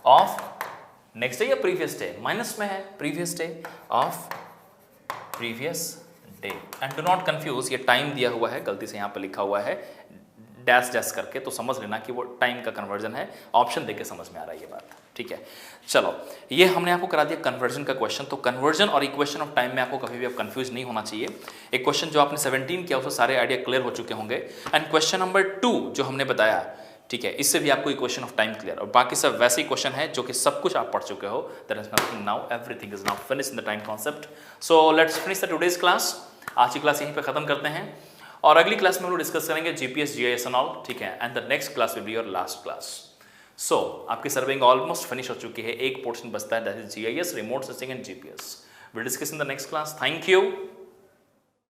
of next day या previous day, माइनस में है previous day of previous day, and do not confuse, ये टाइम दिया हुआ है, गलती से यहाँ पे लिखा हुआ है डैश डैश करके, तो समझ लेना कि वो टाइम का कन्वर्जन है, ऑप्शन देके समझ में आ रहा है ये बात, ठीक है। चलो ये हमने आपको करा दिया कन्वर्जन का क्वेश्चन। तो कन्वर्जन और इक्वेशन ऑफ टाइम में आपको कभी भी आप कंफ्यूज नहीं होना चाहिए। एक क्वेश्चन जो आपने 17 किया उससे सारे आइडिया क्लियर हो चुके होंगे, एंड क्वेश्चन नंबर 2 जो हमने बताया, ठीक है, इससे भी आपको इक्वेशन ऑफ टाइम क्लियर, और बाकी सब वैसे ही क्वेश्चन है जो कि सब कुछ आप पढ़ चुके हो। That is nothing now, everything is now finish in the time concept. So let's finish the today's class. आज की क्लास यहीं पे खत्म करते हैं, और अगली क्लास में हम लोग डिस्कस करेंगे जीपीएस जीआईएस एंड ऑल, ठीक है, and the next class will be your last class. So आपकी सर्विंग ऑलमोस्ट फिनिश हो चुकी है, एक पोर्शन बचता है, that is GIS, remote sensing and GPS. Will discuss in the next class. Thank you.